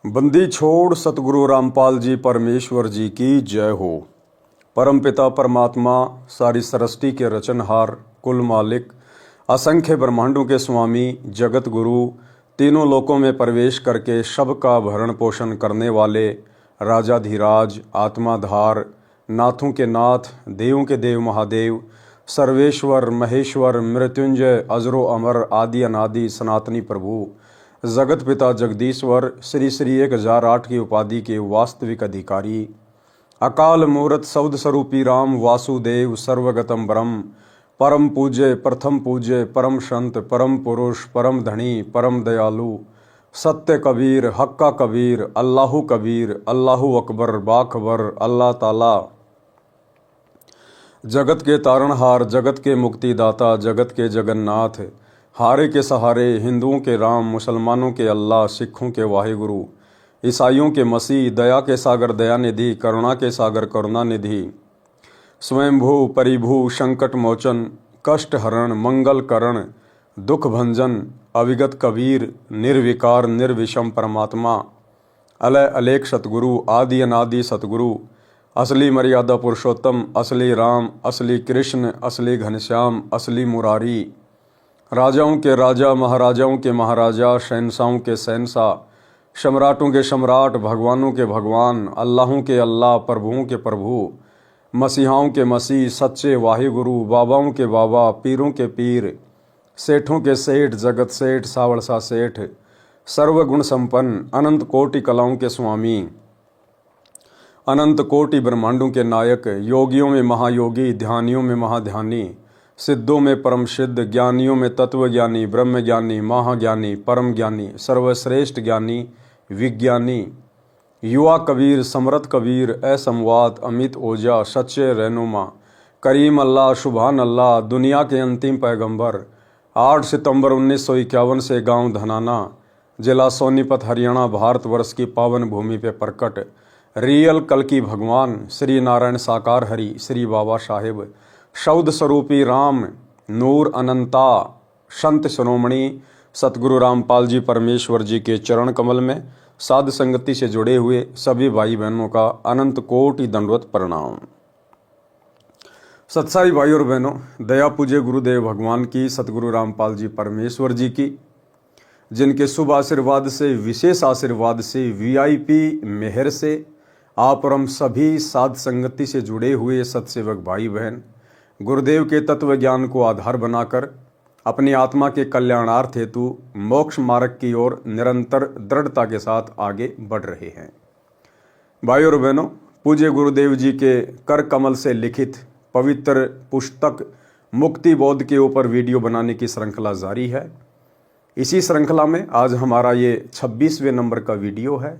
बंदी छोड़ सतगुरु रामपाल जी परमेश्वर जी की जय हो। परमपिता परमात्मा सारी सृष्टि के रचनहार, कुल मालिक, असंख्य ब्रह्मांडों के स्वामी, जगत गुरु, तीनों लोकों में प्रवेश करके सबका भरण पोषण करने वाले राजाधिराज, आत्माधार, नाथों के नाथ, देवों के देव महादेव, सर्वेश्वर, महेश्वर, मृत्युंजय, अजरो अमर, आदि अनादि सनातनी प्रभु, जगत पिता जगदीश्वर, श्री श्री 1008 की उपाधि के वास्तविक अधिकारी, अकाल मूर्त शब्द स्वरूपी राम वासुदेव, सर्वगतम ब्रह्म, परम पूज्य, प्रथम पूज्य, परम संत, परम पुरुष, परम धनी, परम दयालु, सत्य कबीर, हक्का कबीर, अल्लाहु कबीर, अल्लाहु अकबर, बाखबर, अल्लाह ताला, जगत के तारणहार, जगत के मुक्तिदाता, जगत के जगन्नाथ, हारे के सहारे, हिंदुओं के राम, मुसलमानों के अल्लाह, सिखों के वाहिगुरु, ईसाइयों के मसीह, दया के सागर दयानिधि, करुणा के सागर करुणानिधि, स्वयंभू परिभू, संकट मोचन, कष्ट हरण, मंगल करण, दुख भंजन, अविगत कबीर, निर्विकार निर्विषम परमात्मा, अलय अलेख सतगुरु, आदि अनादि सतगुरु, असली मर्यादा पुरुषोत्तम, असली राम, असली कृष्ण, असली घनश्याम, असली मुरारी, राजाओं के राजा, महाराजाओं के महाराजा, शहंशाहों के शहंशाह, सम्राटों के सम्राट, भगवानों के भगवान, अल्लाहों के अल्लाह, प्रभुओं के प्रभु, मसीहाओं के मसीह, सच्चे वाहिगुरु, बाबाओं के बाबा, पीरों के पीर, सेठों के सेठ, जगत सेठ, सावड़सा सेठ, सर्वगुण संपन्न, अनंत कोटि कलाओं के स्वामी, अनंत कोटि ब्रह्मांडों के नायक, योगियों में महायोगी, ध्यानियों में महाध्यानी, सिद्धों में परम सिद्ध, ज्ञानियों में तत्वज्ञानी, ब्रह्मज्ञानी, महाज्ञानी, परम ज्ञानी, सर्वश्रेष्ठ ज्ञानी, विज्ञानी, युवा कबीर, समरथ कबीर, असमवात, अमित ओजा, सच्चे रहनुमा, करीम अल्लाह, सुभान अल्लाह, दुनिया के अंतिम पैगंबर, 8 सितंबर 1951 से गांव धनाना, जिला सोनीपत, हरियाणा, भारतवर्ष की पावन भूमि पे प्रकट रियल कल्कि भगवान, श्री नारायण साकार हरि, श्री बाबा साहेब, शब्द स्वरूपी राम, नूर अनंता, संत शिरोमणि सतगुरु रामपाल जी परमेश्वर जी के चरण कमल में साध संगति से जुड़े हुए सभी भाई बहनों का अनंत कोटि दंडवत प्रणाम। सत्साई भाई और बहनों, दया पूज्य गुरुदेव भगवान की, सतगुरु रामपाल जी परमेश्वर जी की, जिनके शुभ आशीर्वाद से, विशेष आशीर्वाद से, वीआईपी मेहर से आप और हम सभी साध संगति से जुड़े हुए सत्सेवक भाई बहन गुरुदेव के तत्व ज्ञान को आधार बनाकर अपनी आत्मा के कल्याणार्थ हेतु मोक्ष मार्ग की ओर निरंतर दृढ़ता के साथ आगे बढ़ रहे हैं। भाई और बहनों, पूज्य गुरुदेव जी के कर कमल से लिखित पवित्र पुस्तक मुक्ति बोध के ऊपर वीडियो बनाने की श्रृंखला जारी है। इसी श्रृंखला में आज हमारा ये 26वें नंबर का वीडियो है।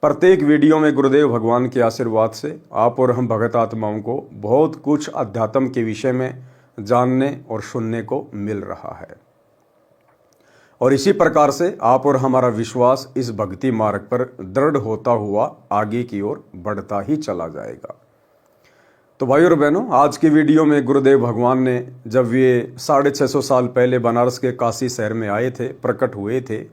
प्रत्येक वीडियो में गुरुदेव भगवान के आशीर्वाद से आप और हम भगत आत्माओं को बहुत कुछ अध्यात्म के विषय में जानने और सुनने को मिल रहा है, और इसी प्रकार से आप और हमारा विश्वास इस भक्ति मार्ग पर दृढ़ होता हुआ आगे की ओर बढ़ता ही चला जाएगा। तो भाई और बहनों, आज की वीडियो में गुरुदेव भगवान ने जब ये 650 साल पहले बनारस के काशी शहर में आए थे, प्रकट हुए थे,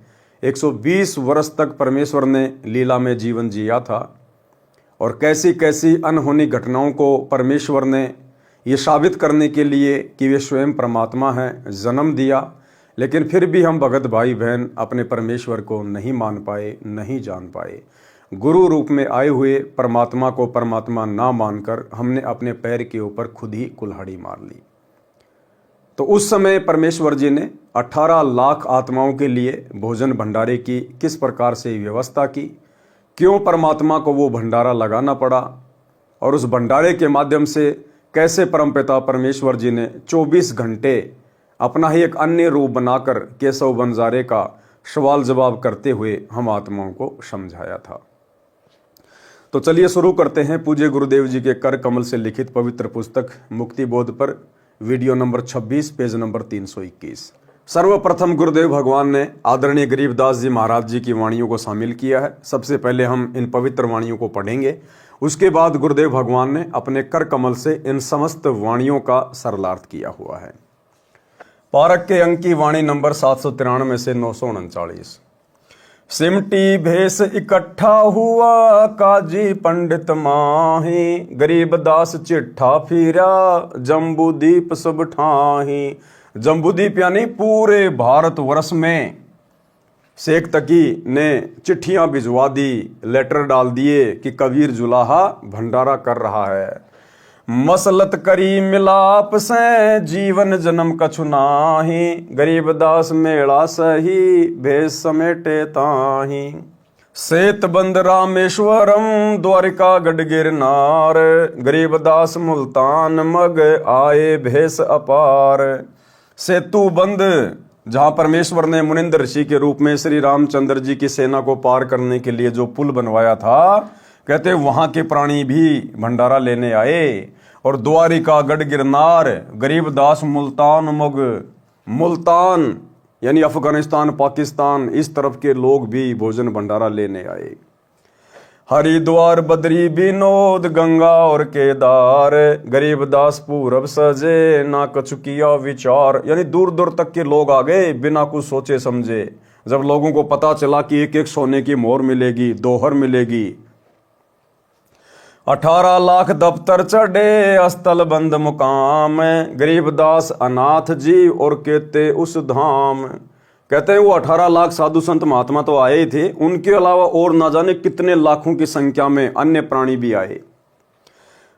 120 वर्ष तक परमेश्वर ने लीला में जीवन जिया था, और कैसी कैसी अनहोनी घटनाओं को परमेश्वर ने ये साबित करने के लिए कि वे स्वयं परमात्मा हैं जन्म दिया। लेकिन फिर भी हम भगत भाई बहन अपने परमेश्वर को नहीं मान पाए, नहीं जान पाए। गुरु रूप में आए हुए परमात्मा को परमात्मा ना मानकर हमने अपने पैर के ऊपर खुद ही कुल्हाड़ी मार ली। तो उस समय परमेश्वर जी ने 18 लाख आत्माओं के लिए भोजन भंडारे की किस प्रकार से व्यवस्था की, क्यों परमात्मा को वो भंडारा लगाना पड़ा, और उस भंडारे के माध्यम से कैसे परमपिता परमेश्वर जी ने 24 घंटे अपना ही एक अन्य रूप बनाकर केशव बंजारे का सवाल जवाब करते हुए हम आत्माओं को समझाया था। तो चलिए शुरू करते हैं पूज्य गुरुदेव जी के कर कमल से लिखित पवित्र पुस्तक मुक्ति बोध पर वीडियो नंबर 26, पेज नंबर 321। सर्वप्रथम गुरुदेव भगवान ने आदरणीय गरीबदास जी महाराज जी की वाणियों को शामिल किया है। सबसे पहले हम इन पवित्र वाणियों को पढ़ेंगे, उसके बाद गुरुदेव भगवान ने अपने कर कमल से इन समस्त वाणियों का सरलार्थ किया हुआ है। पारक के अंक की वाणी नंबर 793 से 939। सिमटी भेष इकट्ठा हुआ काजी पंडित माही, गरीबदास चिट्ठा फिरा जम्बूदीप सब ठाही। जम्बूदीप यानी पूरे भारतवर्ष में शेख तकी ने चिट्ठियां भिजवा दी, लेटर डाल दिए कि कबीर जुलाहा भंडारा कर रहा है। मसलत करी मिलाप से जीवन जन्म कछु नाही, गरीबदास मेला सही भेष समेटे ताही। सेतबंद रामेश्वरम द्वारिका गढ़ गिरनार, गरीबदास मुल्तान मग आए भेष अपार। सेतु बंद, जहां परमेश्वर ने मुनिंदर ऋषि के रूप में श्री रामचंद्र जी की सेना को पार करने के लिए जो पुल बनवाया था, कहते वहां के प्राणी भी भंडारा लेने आए। और द्वारिका गढ़ गिरनार, गरीबदास मुल्तान मग, मुल्तान यानी अफगानिस्तान पाकिस्तान इस तरफ के लोग भी भोजन भंडारा लेने आए। हरिद्वार बद्री विनोद गंगा और केदार, गरीबदास पूरब सजे ना कछु किया विचार। यानी दूर दूर तक के लोग आ गए बिना कुछ सोचे समझे। जब लोगों को पता चला कि एक एक सोने की मोहर मिलेगी, दोहर मिलेगी। 18 लाख दफ्तर चढ़े अस्तल बंद मुकाम, गरीबदास अनाथ जी और कहते उस धाम। कहते हैं वो 18 लाख साधु संत महात्मा तो आए ही थे, उनके अलावा और ना जाने कितने लाखों की संख्या में अन्य प्राणी भी आए।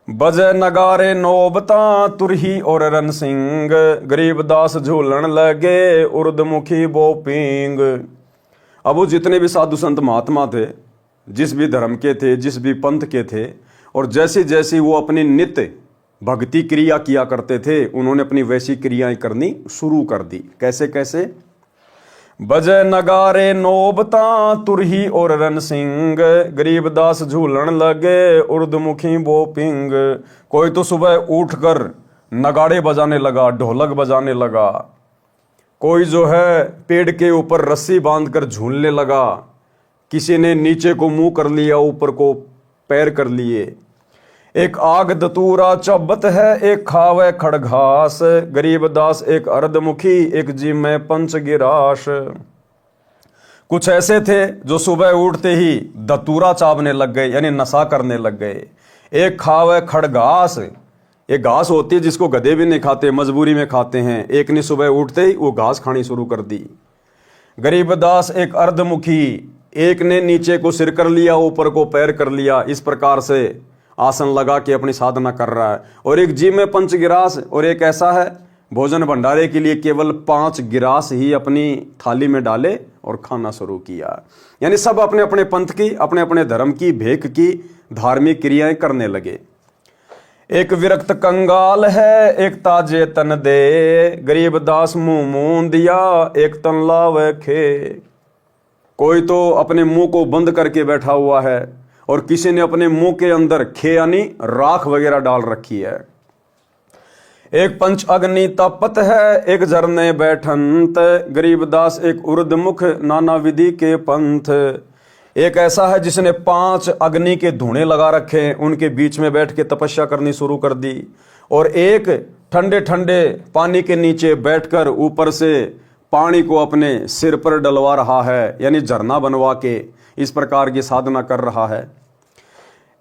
बजे नगारे नौबता तुरही और रन सिंह, गरीबदास झूलन लगे उर्दमुखी बोपिंग। अब वो जितने भी साधु संत महात्मा थे, जिस भी धर्म के थे, जिस भी पंथ के थे, और जैसी जैसी वो अपनी नित्य भक्ति क्रिया किया करते थे, उन्होंने अपनी वैसी क्रियाएं करनी शुरू कर दी। कैसे कैसे? बजे नगारे नौबता तुरही और रन सिंह, गरीबदास झूलन लगे उर्दमुखी बोपिंग। कोई तो सुबह उठकर नगाड़े बजाने लगा, ढोलक बजाने लगा। कोई जो है पेड़ के ऊपर रस्सी बांधकर झूलने लगा। किसी ने नीचे को मुंह कर लिया, ऊपर को पैर कर लिए। एक आग दतूरा चब्बत है, एक खावे खड़घास, गरीबदास एक अर्धमुखी एक जी में पंच गिराश। कुछ ऐसे थे जो सुबह उठते ही दतूरा चाबने लग गए, यानी नशा करने लग गए। एक खावे खड़घास, एक घास होती है जिसको गधे भी नहीं खाते, मजबूरी में खाते हैं। एक ने सुबह उठते ही वो घास खानी शुरू कर दी। गरीबदास एक अर्धमुखी, एक ने नीचे को सिर कर लिया, ऊपर को पैर कर लिया। इस प्रकार से आसन लगा के अपनी साधना कर रहा है। और एक जी में पंच गिरास, और एक ऐसा है भोजन भंडारे के लिए केवल 5 गिरास ही अपनी थाली में डाले और खाना शुरू किया। यानी सब अपने अपने पंथ की, अपने अपने धर्म की, भेक की धार्मिक क्रियाएं करने लगे। एक विरक्त कंगाल है, एक ताजे तन दे, गरीबदास मुंह मूंद दिया, एक तन लावे खे। कोई तो अपने मुंह को बंद करके बैठा हुआ है, और किसी ने अपने मुंह के अंदर खे यानी राख वगैरह डाल रखी है। एक पंच अग्नि तपत है, एक झरने बैठंत, गरीबदास एक उर्दमुख नाना विधि के पंथ। एक ऐसा है जिसने 5 अग्नि के धुएं लगा रखे, उनके बीच में बैठ के तपस्या करनी शुरू कर दी। और एक ठंडे ठंडे पानी के नीचे बैठकर ऊपर से पानी को अपने सिर पर डलवा रहा है, यानी झरना बनवा के इस प्रकार की साधना कर रहा है।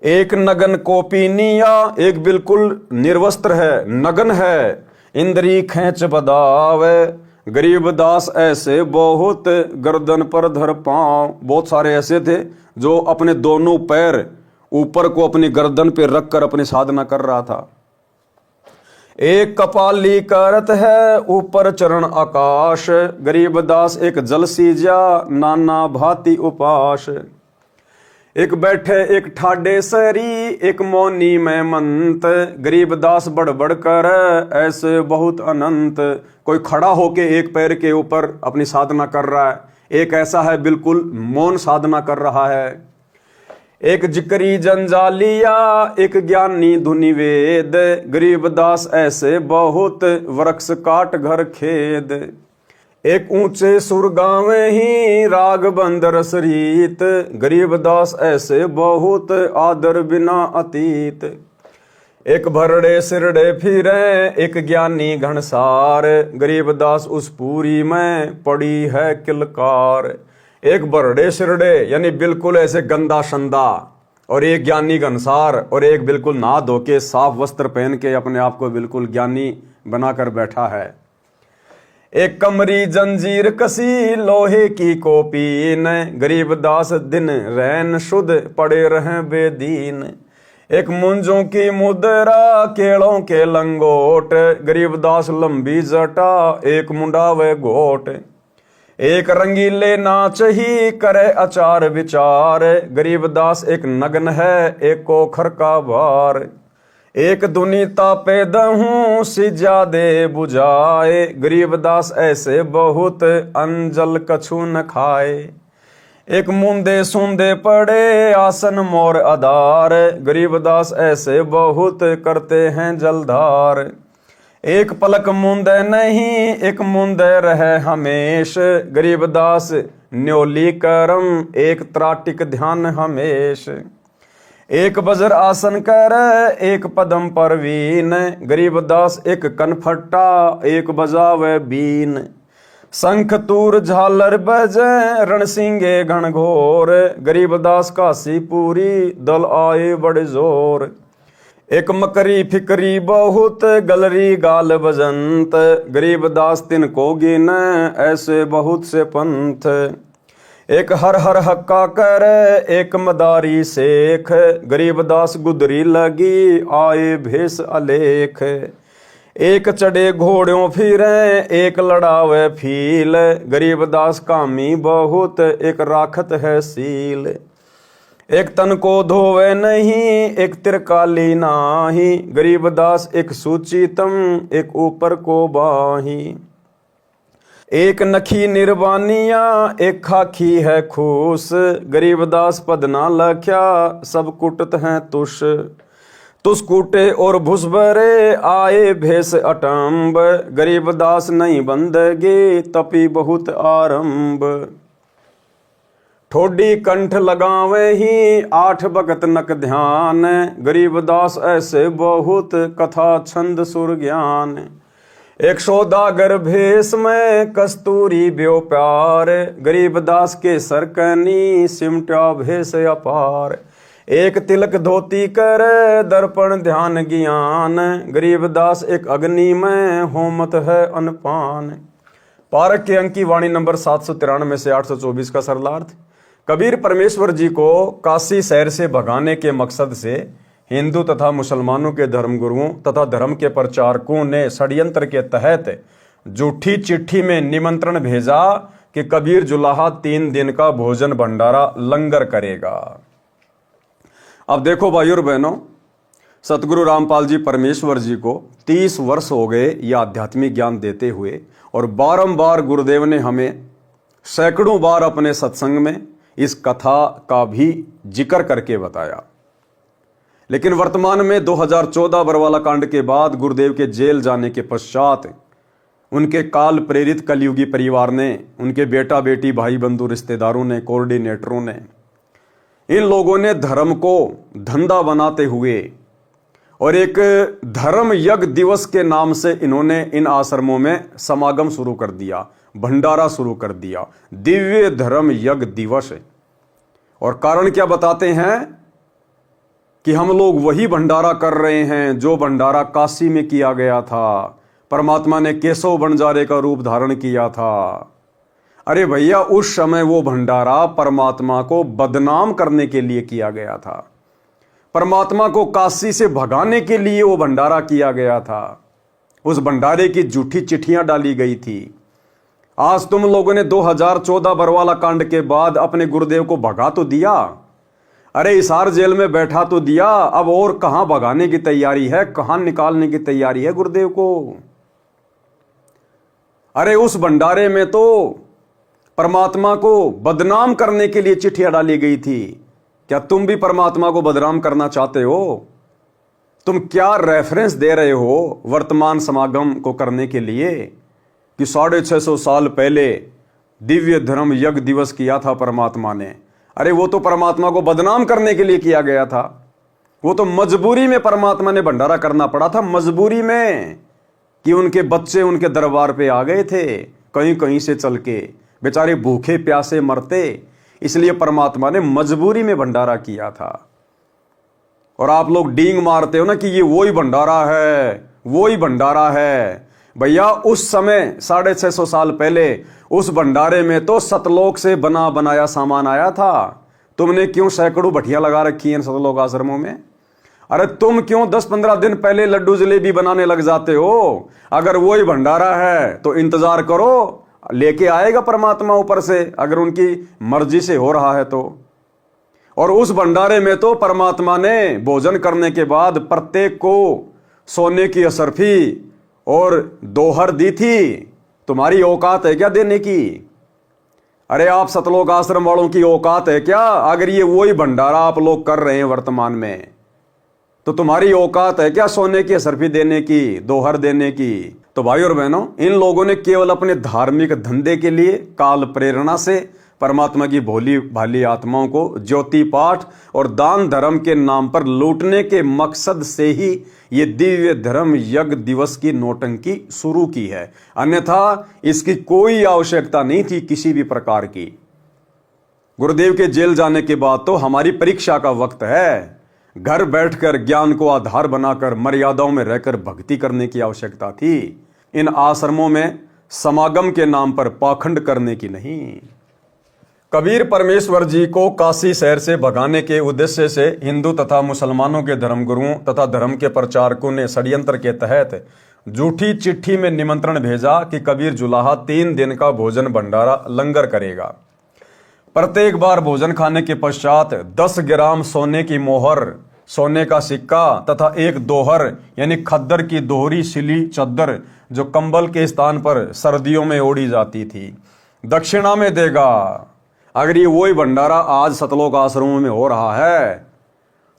एक नगन कोपिनिया, एक बिल्कुल निर्वस्त्र है, नगन है, इंद्री खेच बदावे, गरीबदास ऐसे बहुत गर्दन पर धर पांव। बहुत सारे ऐसे थे जो अपने दोनों पैर ऊपर को अपनी गर्दन पे रखकर अपनी साधना कर रहा था। एक कपाली करत है, ऊपर चरण आकाश, गरीबदास एक जल सीजा नाना भांति उपास। एक बैठे एक ठाडे सरी, एक मौनी में मंत, गरीबदास बड़बड़ कर ऐसे बहुत अनंत। कोई खड़ा होके एक पैर के ऊपर अपनी साधना कर रहा है, एक ऐसा है बिल्कुल मौन साधना कर रहा है। एक जिक्री जंजालिया, एक ज्ञानी धुनि वेद, गरीबदास ऐसे बहुत वृक्ष काट घर खेद। एक ऊंचे सुर गावे ही राग बंदर सरीत, गरीबदास ऐसे बहुत आदर बिना अतीत। एक भरड़े सिरड़े फिरे, एक ज्ञानी घनसार, गरीबदास उस पूरी में पड़ी है किलकार। एक बरड़े सिरड़े यानी बिल्कुल ऐसे गंदा शंदा, और एक ज्ञानी घनसार, और एक बिल्कुल नहा धो के साफ वस्त्र पहन के अपने आप को बिल्कुल ज्ञानी बनाकर बैठा है। एक कमरी जंजीर कसी लोहे की कोपीन, गरीबदास दिन रैन शुद्ध पड़े रहें बेदीन। एक मुंजों की मुद्रा केलों के लंगोट, गरीबदास लंबी जटा एक मुंडा व गोट। एक रंगीले नाच ही करे अचार विचार, गरीबदास एक नग्न है एक कोखर का भार। एक दुनी तापे दहूं सिजा दे बुझाए, गरीबदास ऐसे बहुत अंजल कछु न खाए। एक मुंदे सुंदे पड़े आसन मोर आधार, गरीबदास ऐसे बहुत करते हैं जलधार। एक पलक मुंदे नहीं एक मुंदे रहे हमेश, गरीबदास न्योली करम एक त्राटिक ध्यान हमेश। एक बजर आसन कर एक पदम परवीन, गरीबदास एक कनफट्टा एक बजावे बीन। शंख तूर झालर बजे रणसिंगे घनघोर, गरीबदास काशी पूरी दल आए बड़े जोर। एक मकरी फिकरी बहुत गलरी गाल बजंत, गरीबदास तिनको गिन ऐसे बहुत से पंथ। एक हर हर हक्का कर एक मदारी शेख, गरीबदास गुदरी लगी आए भेष अलेख। एक चढ़े घोड़ों फिरे एक लड़ावे फील, गरीबदास कामी बहुत एक राखत है सील। एक तन को धोवे नहीं एक तिरकाली नाही, गरीबदास एक सूचितम एक ऊपर को बाही। एक नखी निर्वानिया एक खाखी है खूस, गरीबदास पद ना लख्या सब कुटत हैं तुष। तुस कूटे और भुसभरे आए भेष अटम्ब, गरीबदास नहीं बंदगे तपी बहुत आरंभ। ठोडी कंठ लगावे ही आठ बगत नक ध्यान, गरीबदास ऐसे बहुत कथा छंद सुर ज्ञान। एक सौदागर भेष में कस्तूरी ब्यो प्यार, गरीबदास के सरकनी सिमटा भेष अपार। एक तिलक धोती कर दर्पण ध्यान ज्ञान, गरीबदास एक अग्नि में होमत है अनपान। पारक के अंक की वाणी नंबर 793 से 824 का सरलार्थ। कबीर परमेश्वर जी को काशी शहर से भगाने के मकसद से हिंदू तथा मुसलमानों के धर्मगुरुओं तथा धर्म के प्रचारकों ने षड्यंत्र के तहत झूठी चिट्ठी में निमंत्रण भेजा कि कबीर जुलाहा 3 दिन का भोजन भंडारा लंगर करेगा। अब देखो भाइयों और बहनों, सतगुरु रामपाल जी परमेश्वर जी को 30 वर्ष हो गए यह आध्यात्मिक ज्ञान देते हुए, और बारंबार गुरुदेव ने हमें सैकड़ों बार अपने सत्संग में इस कथा का भी जिक्र करके बताया। लेकिन वर्तमान में 2014 बरवाला कांड के बाद गुरुदेव के जेल जाने के पश्चात उनके काल प्रेरित कलयुगी परिवार ने, उनके बेटा बेटी भाई बंधु रिश्तेदारों ने, कोऑर्डिनेटरों ने, इन लोगों ने धर्म को धंधा बनाते हुए और एक धर्म यज्ञ दिवस के नाम से इन्होंने इन आश्रमों में समागम शुरू कर दिया, भंडारा शुरू कर दिया, दिव्य धर्म यज्ञ दिवस। और कारण क्या बताते हैं कि हम लोग वही भंडारा कर रहे हैं जो भंडारा काशी में किया गया था, परमात्मा ने केशव बंजारे का रूप धारण किया था। अरे भैया, उस समय वो भंडारा परमात्मा को बदनाम करने के लिए किया गया था, परमात्मा को काशी से भगाने के लिए वो भंडारा किया गया था। उस भंडारे की झूठी चिट्ठियां डाली गई थी। आज तुम लोगों ने 2014 बरवाला कांड के बाद अपने गुरुदेव को भगा तो दिया, अरे हिसार जेल में बैठा तो दिया, अब और कहां भगाने की तैयारी है, कहां निकालने की तैयारी है गुरुदेव को। अरे उस भंडारे में तो परमात्मा को बदनाम करने के लिए चिट्ठियां डाली गई थी। क्या तुम भी परमात्मा को बदनाम करना चाहते हो? तुम क्या रेफरेंस दे रहे हो वर्तमान समागम को करने के लिए कि 650 साल पहले दिव्य धर्म यज्ञ दिवस किया था परमात्मा ने? अरे वो तो परमात्मा को बदनाम करने के लिए किया गया था। वो तो मजबूरी में परमात्मा ने भंडारा करना पड़ा था, मजबूरी में, कि उनके बच्चे उनके दरबार पे आ गए थे कहीं कहीं से चल के, बेचारे भूखे प्यासे मरते, इसलिए परमात्मा ने मजबूरी में भंडारा किया था। और आप लोग डींग मारते हो ना कि ये वही भंडारा है, वही भंडारा है। भैया उस समय 650 साल पहले उस भंडारे में तो सतलोक से बना बनाया सामान आया था। तुमने क्यों सैकड़ों भट्टियां लगा रखी हैं सतलोक आश्रमों में? अरे तुम क्यों 10-15 दिन पहले लड्डू जलेबी बनाने लग जाते हो? अगर वही भंडारा है तो इंतजार करो, लेके आएगा परमात्मा ऊपर से, अगर उनकी मर्जी से हो रहा है तो। और उस भंडारे में तो परमात्मा ने भोजन करने के बाद प्रत्येक को सोने की असरफी और दोहर दी थी। तुम्हारी औकात है क्या देने की? अरे आप सतलोक आश्रम वालों की औकात है क्या? अगर ये वही भंडारा आप लोग कर रहे हैं वर्तमान में, तो तुम्हारी औकात है क्या सोने की असरफी देने की, दोहर देने की? तो भाई और बहनों, इन लोगों ने केवल अपने धार्मिक धंधे के लिए काल प्रेरणा से परमात्मा की भोली भाली आत्माओं को ज्योति पाठ और दान धर्म के नाम पर लूटने के मकसद से ही ये दिव्य धर्म यज्ञ दिवस की नौटंकी शुरू की है। अन्यथा इसकी कोई आवश्यकता नहीं थी किसी भी प्रकार की। गुरुदेव के जेल जाने के बाद तो हमारी परीक्षा का वक्त है। घर बैठकर ज्ञान को आधार बनाकर मर्यादाओं में रहकर भक्ति करने की आवश्यकता थी। इन आश्रमों में समागम के नाम पर पाखंड करने की नहीं। कबीर परमेश्वर जी को काशी शहर से भगाने के उद्देश्य से हिंदू तथा मुसलमानों के धर्मगुरुओं तथा धर्म के प्रचारकों ने षड्यंत्र के तहत झूठी चिट्ठी में निमंत्रण भेजा कि कबीर जुलाहा 3 दिन का भोजन भंडारा लंगर करेगा। प्रत्येक बार भोजन खाने के पश्चात 10 ग्राम सोने की मोहर, सोने का सिक्का तथा एक दोहर यानी खद्दर की दोहरी सिली चद्दर जो कंबल के स्थान पर सर्दियों में ओढ़ी जाती थी, दक्षिणा में देगा। अगर ये वही भंडारा आज सतलोक आश्रमों में हो रहा है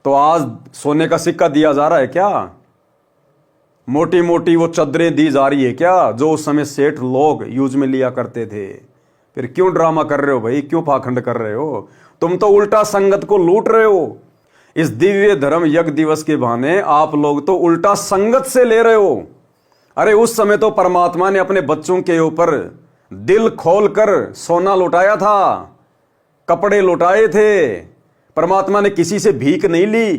तो आज सोने का सिक्का दिया जा रहा है क्या? मोटी मोटी वो चद्दरें दी जा रही है क्या जो उस समय सेठ लोग यूज में लिया करते थे? फिर क्यों ड्रामा कर रहे हो भाई? क्यों पाखंड कर रहे हो? तुम तो उल्टा संगत को लूट रहे हो। इस दिव्य धर्म यज्ञ दिवस के बहाने आप लोग तो उल्टा संगत से ले रहे हो। अरे उस समय तो परमात्मा ने अपने बच्चों के ऊपर दिल खोलकर सोना लुटाया था, कपड़े लुटाए थे। परमात्मा ने किसी से भीख नहीं ली,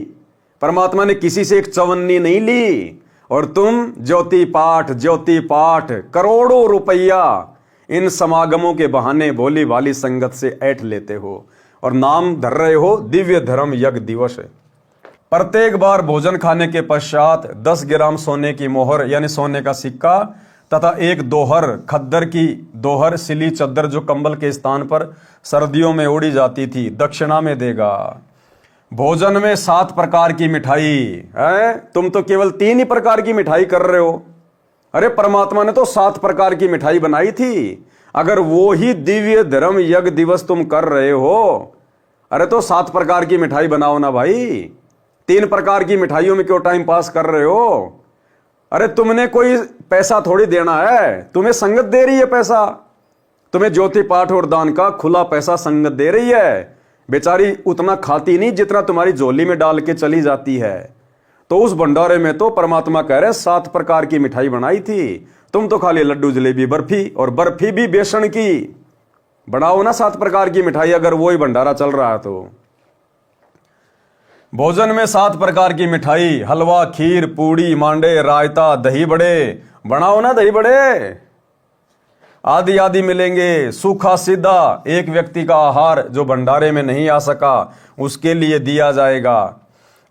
परमात्मा ने किसी से एक चवन्नी नहीं ली। और तुम ज्योति पाठ करोड़ों रुपया इन समागमों के बहाने भोली भाली संगत से ऐंठ लेते हो और नाम धर रहे हो दिव्य धर्म यज्ञ दिवस। प्रत्येक बार भोजन खाने के पश्चात 10 ग्राम सोने की मोहर यानी सोने का सिक्का तथा एक दोहर, खद्दर की दोहर सिली चद्दर जो कंबल के स्थान पर सर्दियों में ओढ़ी जाती थी, दक्षिणा में देगा। भोजन में 7 प्रकार की मिठाई है, तुम तो केवल 3 ही प्रकार की मिठाई कर रहे हो। अरे परमात्मा ने तो 7 प्रकार की मिठाई बनाई थी। अगर वो ही दिव्य धर्म यज्ञ दिवस तुम कर रहे हो, अरे तो 7 प्रकार की मिठाई बनाओ ना भाई। 3 प्रकार की मिठाइयों में क्यों टाइम पास कर रहे हो? अरे तुमने कोई पैसा थोड़ी देना है, तुम्हें संगत दे रही है पैसा। तुम्हें ज्योति पाठ और दान का खुला पैसा संगत दे रही है। बेचारी उतना खाती नहीं जितना तुम्हारी झोली में डाल के चली जाती है। तो उस भंडारे में तो परमात्मा कह रहे 7 प्रकार की मिठाई बनाई थी, तुम तो खाली लड्डू जलेबी बर्फी, और बर्फी भी बेसन की। बनाओ ना 7 प्रकार की मिठाई अगर वही भंडारा चल रहा है तो। भोजन में 7 प्रकार की मिठाई, हलवा, खीर, पूड़ी, मांडे, रायता, दही बड़े, बनाओ ना दही बड़े। आदि आदि मिलेंगे। सूखा सीधा एक व्यक्ति का आहार जो भंडारे में नहीं आ सका उसके लिए दिया जाएगा।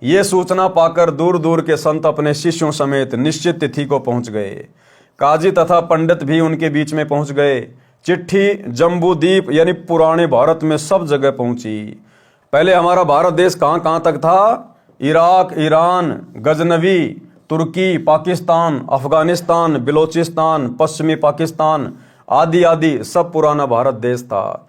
ये सूचना पाकर दूर दूर के संत अपने शिष्यों समेत निश्चित तिथि को पहुंच गए। काजी तथा पंडित भी उनके बीच में पहुंच गए। चिट्ठी जम्बूदीप यानी पुराने भारत में सब जगह पहुंची। पहले हमारा भारत देश कहां कहां तक था? इराक, ईरान, गजनवी, तुर्की, पाकिस्तान, अफगानिस्तान, बिलोचिस्तान, पश्चिमी पाकिस्तान आदि आदि सब पुराना भारत देश था।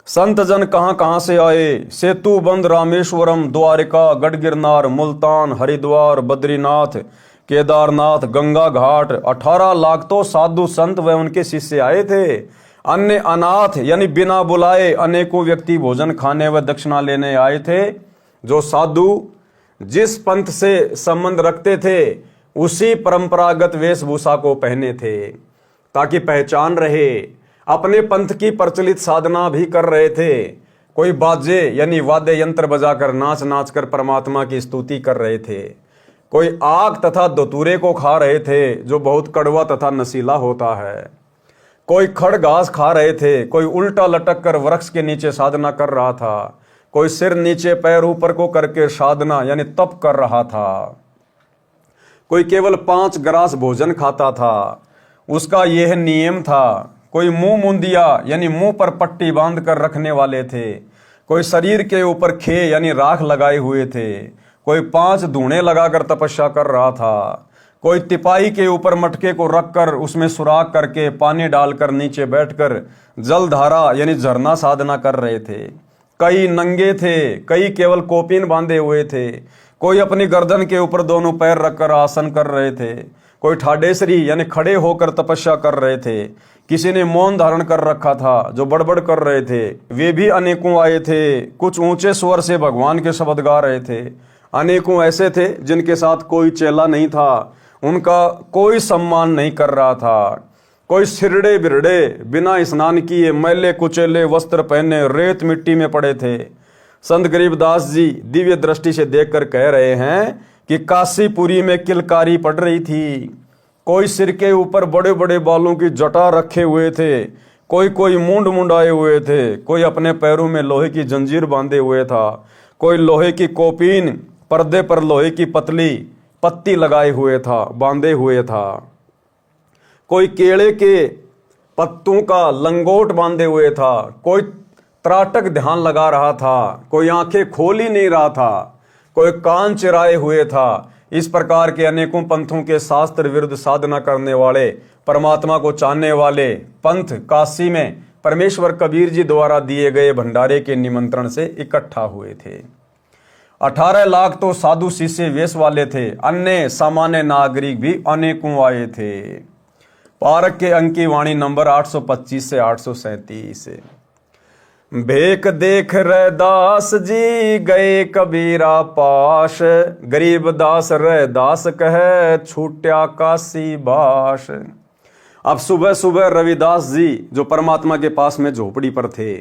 संत जन कहां कहां से आए। सेतुबंद, रामेश्वरम, द्वारिका, गढ़ गिरनार, मुल्तान, हरिद्वार, बद्रीनाथ, केदारनाथ, गंगा घाट 18 लाख तो साधु संत व उनके शिष्य आए थे। अन्य अनाथ यानी बिना बुलाए अनेकों व्यक्ति भोजन खाने व दक्षिणा लेने आए थे। जो साधु जिस पंथ से संबंध रखते थे उसी परंपरागत वेशभूषा को पहने थे ताकि पहचान रहे। अपने पंथ की प्रचलित साधना भी कर रहे थे। कोई बाजे यानी वाद्य यंत्र बजाकर नाच नाच कर परमात्मा की स्तुति कर रहे थे। कोई आग तथा धतूरे को खा रहे थे जो बहुत कड़वा तथा नशीला होता है। कोई खड़ घास खा रहे थे, कोई उल्टा लटक कर वृक्ष के नीचे साधना कर रहा था, कोई सिर नीचे पैर ऊपर को करके साधना यानी तप कर रहा था। कोई केवल 5 ग्रास भोजन खाता था, उसका यह नियम था। कोई मुंह मुंदिया यानी मुंह पर पट्टी बांध कर रखने वाले थे। कोई शरीर के ऊपर खे यानी राख लगाए हुए थे। कोई 5 धूणे लगाकर तपस्या कर रहा था। कोई तिपाही के ऊपर मटके को रखकर उसमें सुराख करके पानी डालकर नीचे बैठकर जलधारा यानी झरना साधना कर रहे थे। कई नंगे थे, कई केवल कोपीन बांधे हुए थे। कोई अपनी गर्दन के ऊपर दोनों पैर रखकर आसन कर रहे थे। कोई ठाडेसरी यानी खड़े होकर तपस्या कर रहे थे। किसी ने मौन धारण कर रखा था, जो बड़बड़ कर रहे थे वे भी अनेकों आए थे। कुछ ऊंचे स्वर से भगवान के शब्द गा रहे थे। अनेकों ऐसे थे जिनके साथ कोई चेला नहीं था, उनका कोई सम्मान नहीं कर रहा था। कोई सिरड़े बिरड़े बिना स्नान किए मैले कुचेले वस्त्र पहने रेत मिट्टी में पड़े थे। संत गरीबदास जी दिव्य दृष्टि से देखकर कह रहे हैं कि काशीपुरी में किलकारी पड़ रही थी। कोई सिर के ऊपर बड़े बड़े बालों की जटा रखे हुए थे, कोई मूंड मुंडाए हुए थे, कोई अपने पैरों में लोहे की जंजीर बांधे हुए था, कोई लोहे की कोपीन पर्दे पर लोहे की पतली पत्ती लगाए हुए था, बांधे हुए था। कोई केले के पत्तों का लंगोट बांधे हुए था। कोई त्राटक ध्यान लगा रहा था, कोई आंखें खोल ही नहीं रहा था, कोई कान चिराए हुए था। इस प्रकार के अनेकों पंथों के शास्त्र विरुद्ध साधना करने वाले, परमात्मा को चाहने वाले पंथ काशी में परमेश्वर कबीर जी द्वारा दिए गए भंडारे के निमंत्रण से इकट्ठा हुए थे। 18 लाख तो साधु शिष्य वेश वाले थे, अन्य सामान्य नागरिक भी अनेकों आए थे। पारक के अंक की वाणी नंबर 825 से 837। भेक देख रैदास जी गए कबीरा पास, गरीब दास रैदास कहे छूट्या काशी बास। अब सुबह सुबह रविदास जी जो परमात्मा के पास में झोपड़ी पर थे,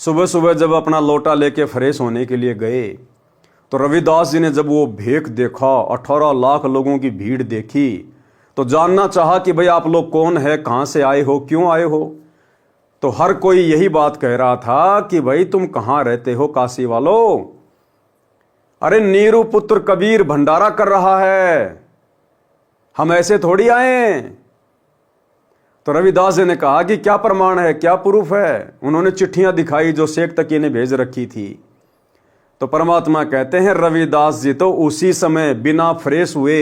सुबह सुबह जब अपना लोटा लेके फ्रेश होने के लिए गए तो रविदास जी ने जब वो भेक देखा, 18 लाख लोगों की भीड़ देखी, तो जानना चाहा कि भाई आप लोग कौन है, कहां से आए हो, क्यों आए हो। तो हर कोई यही बात कह रहा था कि भाई तुम कहां रहते हो काशी वालों। अरे नीरू पुत्र कबीर भंडारा कर रहा है, हम ऐसे थोड़ी आए। तो रविदास जी ने कहा कि क्या प्रमाण है, क्या प्रूफ है। उन्होंने चिट्ठियां दिखाई जो शेख तकी ने भेज रखी थी। तो परमात्मा कहते हैं रविदास जी तो उसी समय बिना फ्रेश हुए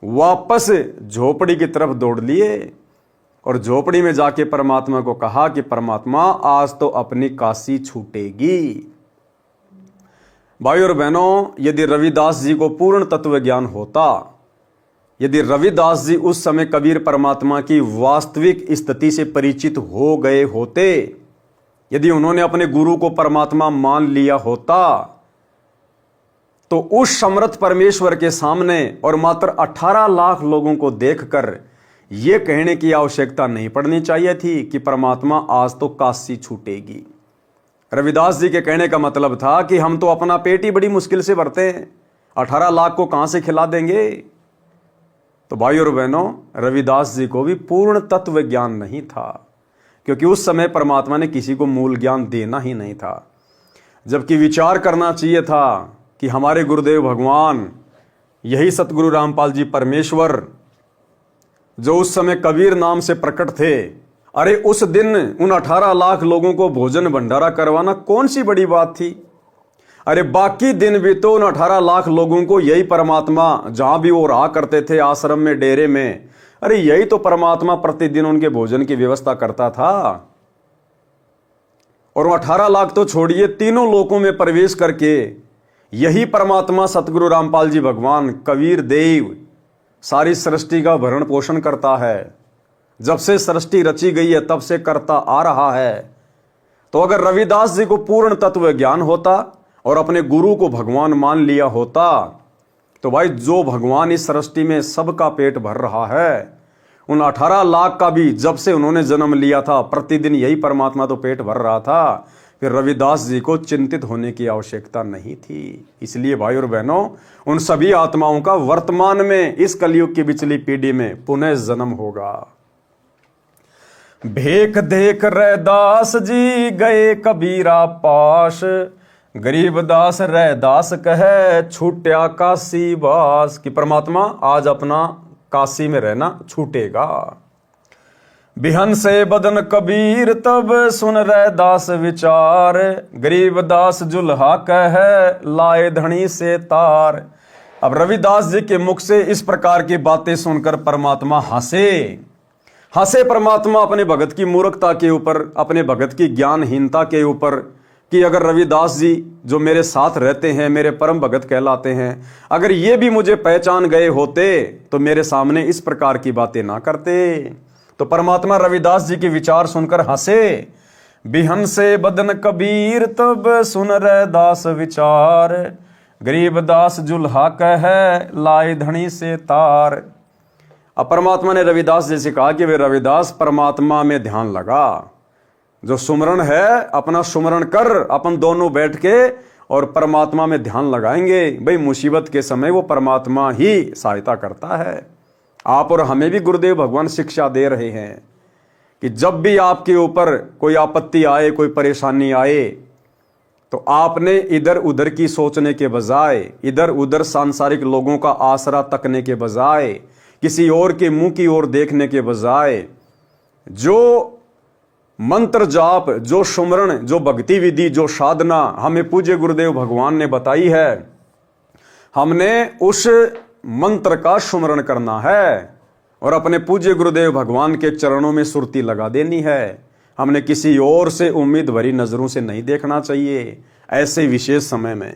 वापस झोपड़ी की तरफ दौड़ लिए और झोपड़ी में जाके परमात्मा को कहा कि परमात्मा आज तो अपनी काशी छूटेगी। भाई और बहनों, यदि रविदास जी को पूर्ण तत्व ज्ञान होता, यदि रविदास जी उस समय कबीर परमात्मा की वास्तविक स्थिति से परिचित हो गए होते, यदि उन्होंने अपने गुरु को परमात्मा मान लिया होता, तो उस समर्थ परमेश्वर के सामने और मात्र 18 लाख लोगों को देखकर यह कहने की आवश्यकता नहीं पड़नी चाहिए थी कि परमात्मा आज तो काशी छूटेगी। रविदास जी के कहने का मतलब था कि हम तो अपना पेट ही बड़ी मुश्किल से भरते हैं, 18 लाख को कहां से खिला देंगे। तो भाई और बहनों, रविदास जी को भी पूर्ण तत्व ज्ञान नहीं था, क्योंकि उस समय परमात्मा ने किसी को मूल ज्ञान देना ही नहीं था। जबकि विचार करना चाहिए था कि हमारे गुरुदेव भगवान, यही सतगुरु रामपाल जी परमेश्वर जो उस समय कबीर नाम से प्रकट थे, अरे उस दिन उन 18 लाख लोगों को भोजन भंडारा करवाना कौन सी बड़ी बात थी। अरे बाकी दिन भी तो उन 18 लाख लोगों को यही परमात्मा, जहां भी वो रहा करते थे आश्रम में, डेरे में, अरे यही तो परमात्मा प्रतिदिन उनके भोजन की व्यवस्था करता था। और वो 18 लाख तो छोड़िए, तीनों लोकों में प्रवेश करके यही परमात्मा सतगुरु रामपाल जी भगवान कबीर देव सारी सृष्टि का भरण पोषण करता है। जब से सृष्टि रची गई है तब से करता आ रहा है। तो अगर रविदास जी को पूर्ण तत्व ज्ञान होता और अपने गुरु को भगवान मान लिया होता, तो भाई जो भगवान इस सृष्टि में सबका पेट भर रहा है, उन 18 लाख का भी जब से उन्होंने जन्म लिया था प्रतिदिन यही परमात्मा तो पेट भर रहा था, फिर रविदास जी को चिंतित होने की आवश्यकता नहीं थी। इसलिए भाई और बहनों, उन सभी आत्माओं का वर्तमान में इस कलयुग की पिछली पीढ़ी में पुनः जन्म होगा। भेख देख रैदास जी गए कबीरा पास, गरीबदास रैदास कहे छूट्या काशी वास, कि परमात्मा आज अपना काशी में रहना छूटेगा। बिहन से बदन कबीर तब सुन रैदास विचार, गरीबदास जुल्हा कहे लाए धनी से तार। अब रविदास जी के मुख से इस प्रकार की बातें सुनकर परमात्मा हंसे परमात्मा अपने भगत की मूर्खता के ऊपर, अपने भगत की ज्ञानहीनता के ऊपर, कि अगर रविदास जी जो मेरे साथ रहते हैं, मेरे परम भगत कहलाते हैं, अगर ये भी मुझे पहचान गए होते तो मेरे सामने इस प्रकार की बातें ना करते। तो परमात्मा रविदास जी के विचार सुनकर हंसे। बिहन से बदन कबीर तब सुन रैदास विचार, गरीबदास जुल्हा कहे लाए धनी से तार। अब परमात्मा ने रविदास जी से कहा कि वे रविदास परमात्मा में ध्यान लगा, जो सुमरण है अपना सुमरण कर, अपन दोनों बैठ के और परमात्मा में ध्यान लगाएंगे। भाई मुसीबत के समय वो परमात्मा ही सहायता करता है। आप और हमें भी गुरुदेव भगवान शिक्षा दे रहे हैं कि जब भी आपके ऊपर कोई आपत्ति आए, कोई परेशानी आए, तो आपने इधर उधर की सोचने के बजाय, इधर उधर सांसारिक लोगों का आसरा तकने के बजाय, किसी और के मुंह की ओर देखने के बजाय, जो मंत्र जाप, जो सुमरण, जो भक्ति विधि, जो साधना हमें पूज्य गुरुदेव भगवान ने बताई है, हमने उस मंत्र का सुमरण करना है और अपने पूज्य गुरुदेव भगवान के चरणों में सुरती लगा देनी है। हमने किसी और से उम्मीद भरी नजरों से नहीं देखना चाहिए ऐसे विशेष समय में।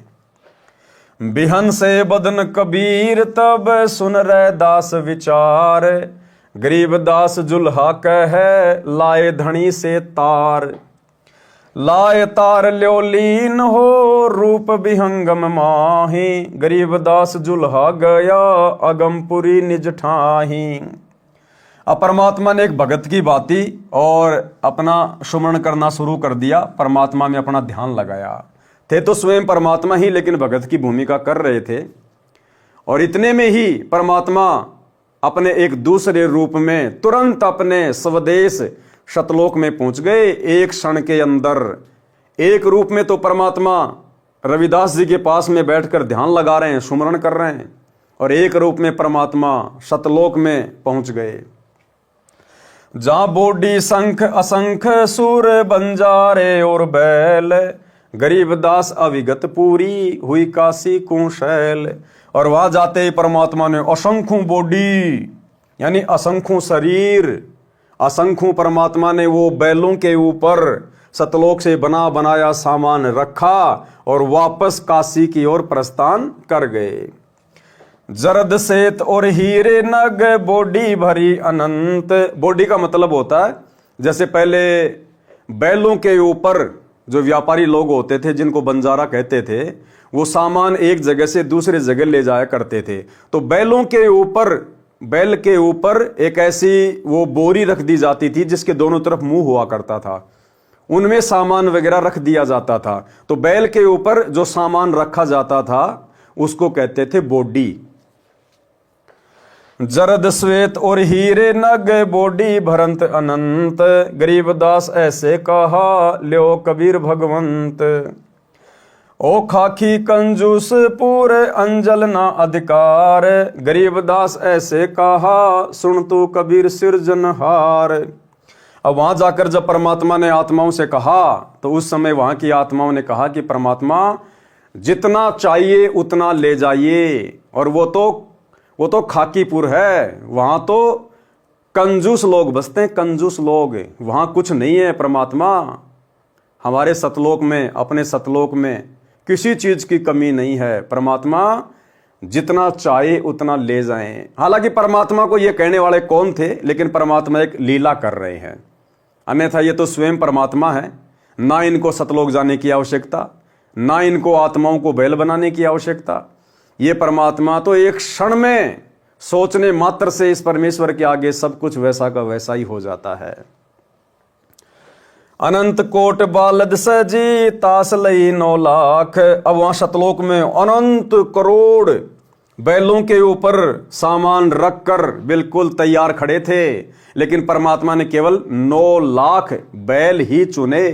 बिहन से बदन कबीर तब सुन रैदास विचार, गरीबदास जुल्हा कहे लाए धनी से तार। लाए तार ल्यो लीन हो रूप विहंगम माही, गरीबदास जुल्हा गया अगमपुरी निज ठाही। अब परमात्मा ने एक भगत की बाती और अपना सुमरण करना शुरू कर दिया, परमात्मा में अपना ध्यान लगाया। थे तो स्वयं परमात्मा ही, लेकिन भगत की भूमिका कर रहे थे। और इतने में ही परमात्मा अपने एक दूसरे रूप में तुरंत अपने स्वदेश शतलोक में पहुंच गए। एक क्षण के अंदर एक रूप में तो परमात्मा रविदास जी के पास में बैठकर ध्यान लगा रहे हैं, सुमरण कर रहे हैं, और एक रूप में परमात्मा शतलोक में पहुंच गए। जहां बोडी शंख असंख सुर बंजारे और बैल, गरीबदास अविगत पूरी हुई काशी कुशैल। और वहां जाते ही परमात्मा ने असंख्यों बॉडी यानी असंख्यों शरीर, असंख्यों परमात्मा ने वो बैलों के ऊपर सतलोक से बना बनाया सामान रखा और वापस काशी की ओर प्रस्थान कर गए। जरद सेत और हीरे नग बॉडी भरी अनंत। बॉडी का मतलब होता है जैसे पहले बैलों के ऊपर जो व्यापारी लोग होते थे, जिनको बंजारा कहते थे, वो सामान एक जगह से दूसरे जगह ले जाया करते थे। तो बैलों के ऊपर, बैल के ऊपर एक ऐसी वो बोरी रख दी जाती थी जिसके दोनों तरफ मुंह हुआ करता था, उनमें सामान वगैरह रख दिया जाता था। तो बैल के ऊपर जो सामान रखा जाता था उसको कहते थे बॉडी। जरद श्वेत और हीरे नग बॉडी भरंत अनंत, गरीबदास ऐसे कहा ल्यो कबीर भगवंत। ओ खाकी कंजूस पूरे अंजल ना अधिकार, गरीबदास ऐसे कहा सुन तू कबीर सिरजनहार। अब वहां जाकर जब परमात्मा ने आत्माओं से कहा तो उस समय वहां की आत्माओं ने कहा कि परमात्मा जितना चाहिए उतना ले जाइए। और वो तो खाकीपुर है, वहां तो कंजूस लोग बसते हैं, कंजूस लोग, वहां कुछ नहीं है परमात्मा। हमारे सतलोक में, अपने सतलोक में किसी चीज की कमी नहीं है परमात्मा, जितना चाहे उतना ले जाएं। हालांकि परमात्मा को ये कहने वाले कौन थे, लेकिन परमात्मा एक लीला कर रहे हैं, अन्यथा ये तो स्वयं परमात्मा है। ना इनको सतलोक जाने की आवश्यकता, ना इनको आत्माओं को बैल बनाने की आवश्यकता। ये परमात्मा तो एक क्षण में सोचने मात्र से इस परमेश्वर के आगे सब कुछ वैसा का वैसा ही हो जाता है। अनंत कोट बालद सजी तास लई 9 लाख। अब वहां सतलोक में अनंत करोड़ बैलों के ऊपर सामान रखकर बिल्कुल तैयार खड़े थे, लेकिन परमात्मा ने केवल 9 लाख बैल ही चुने।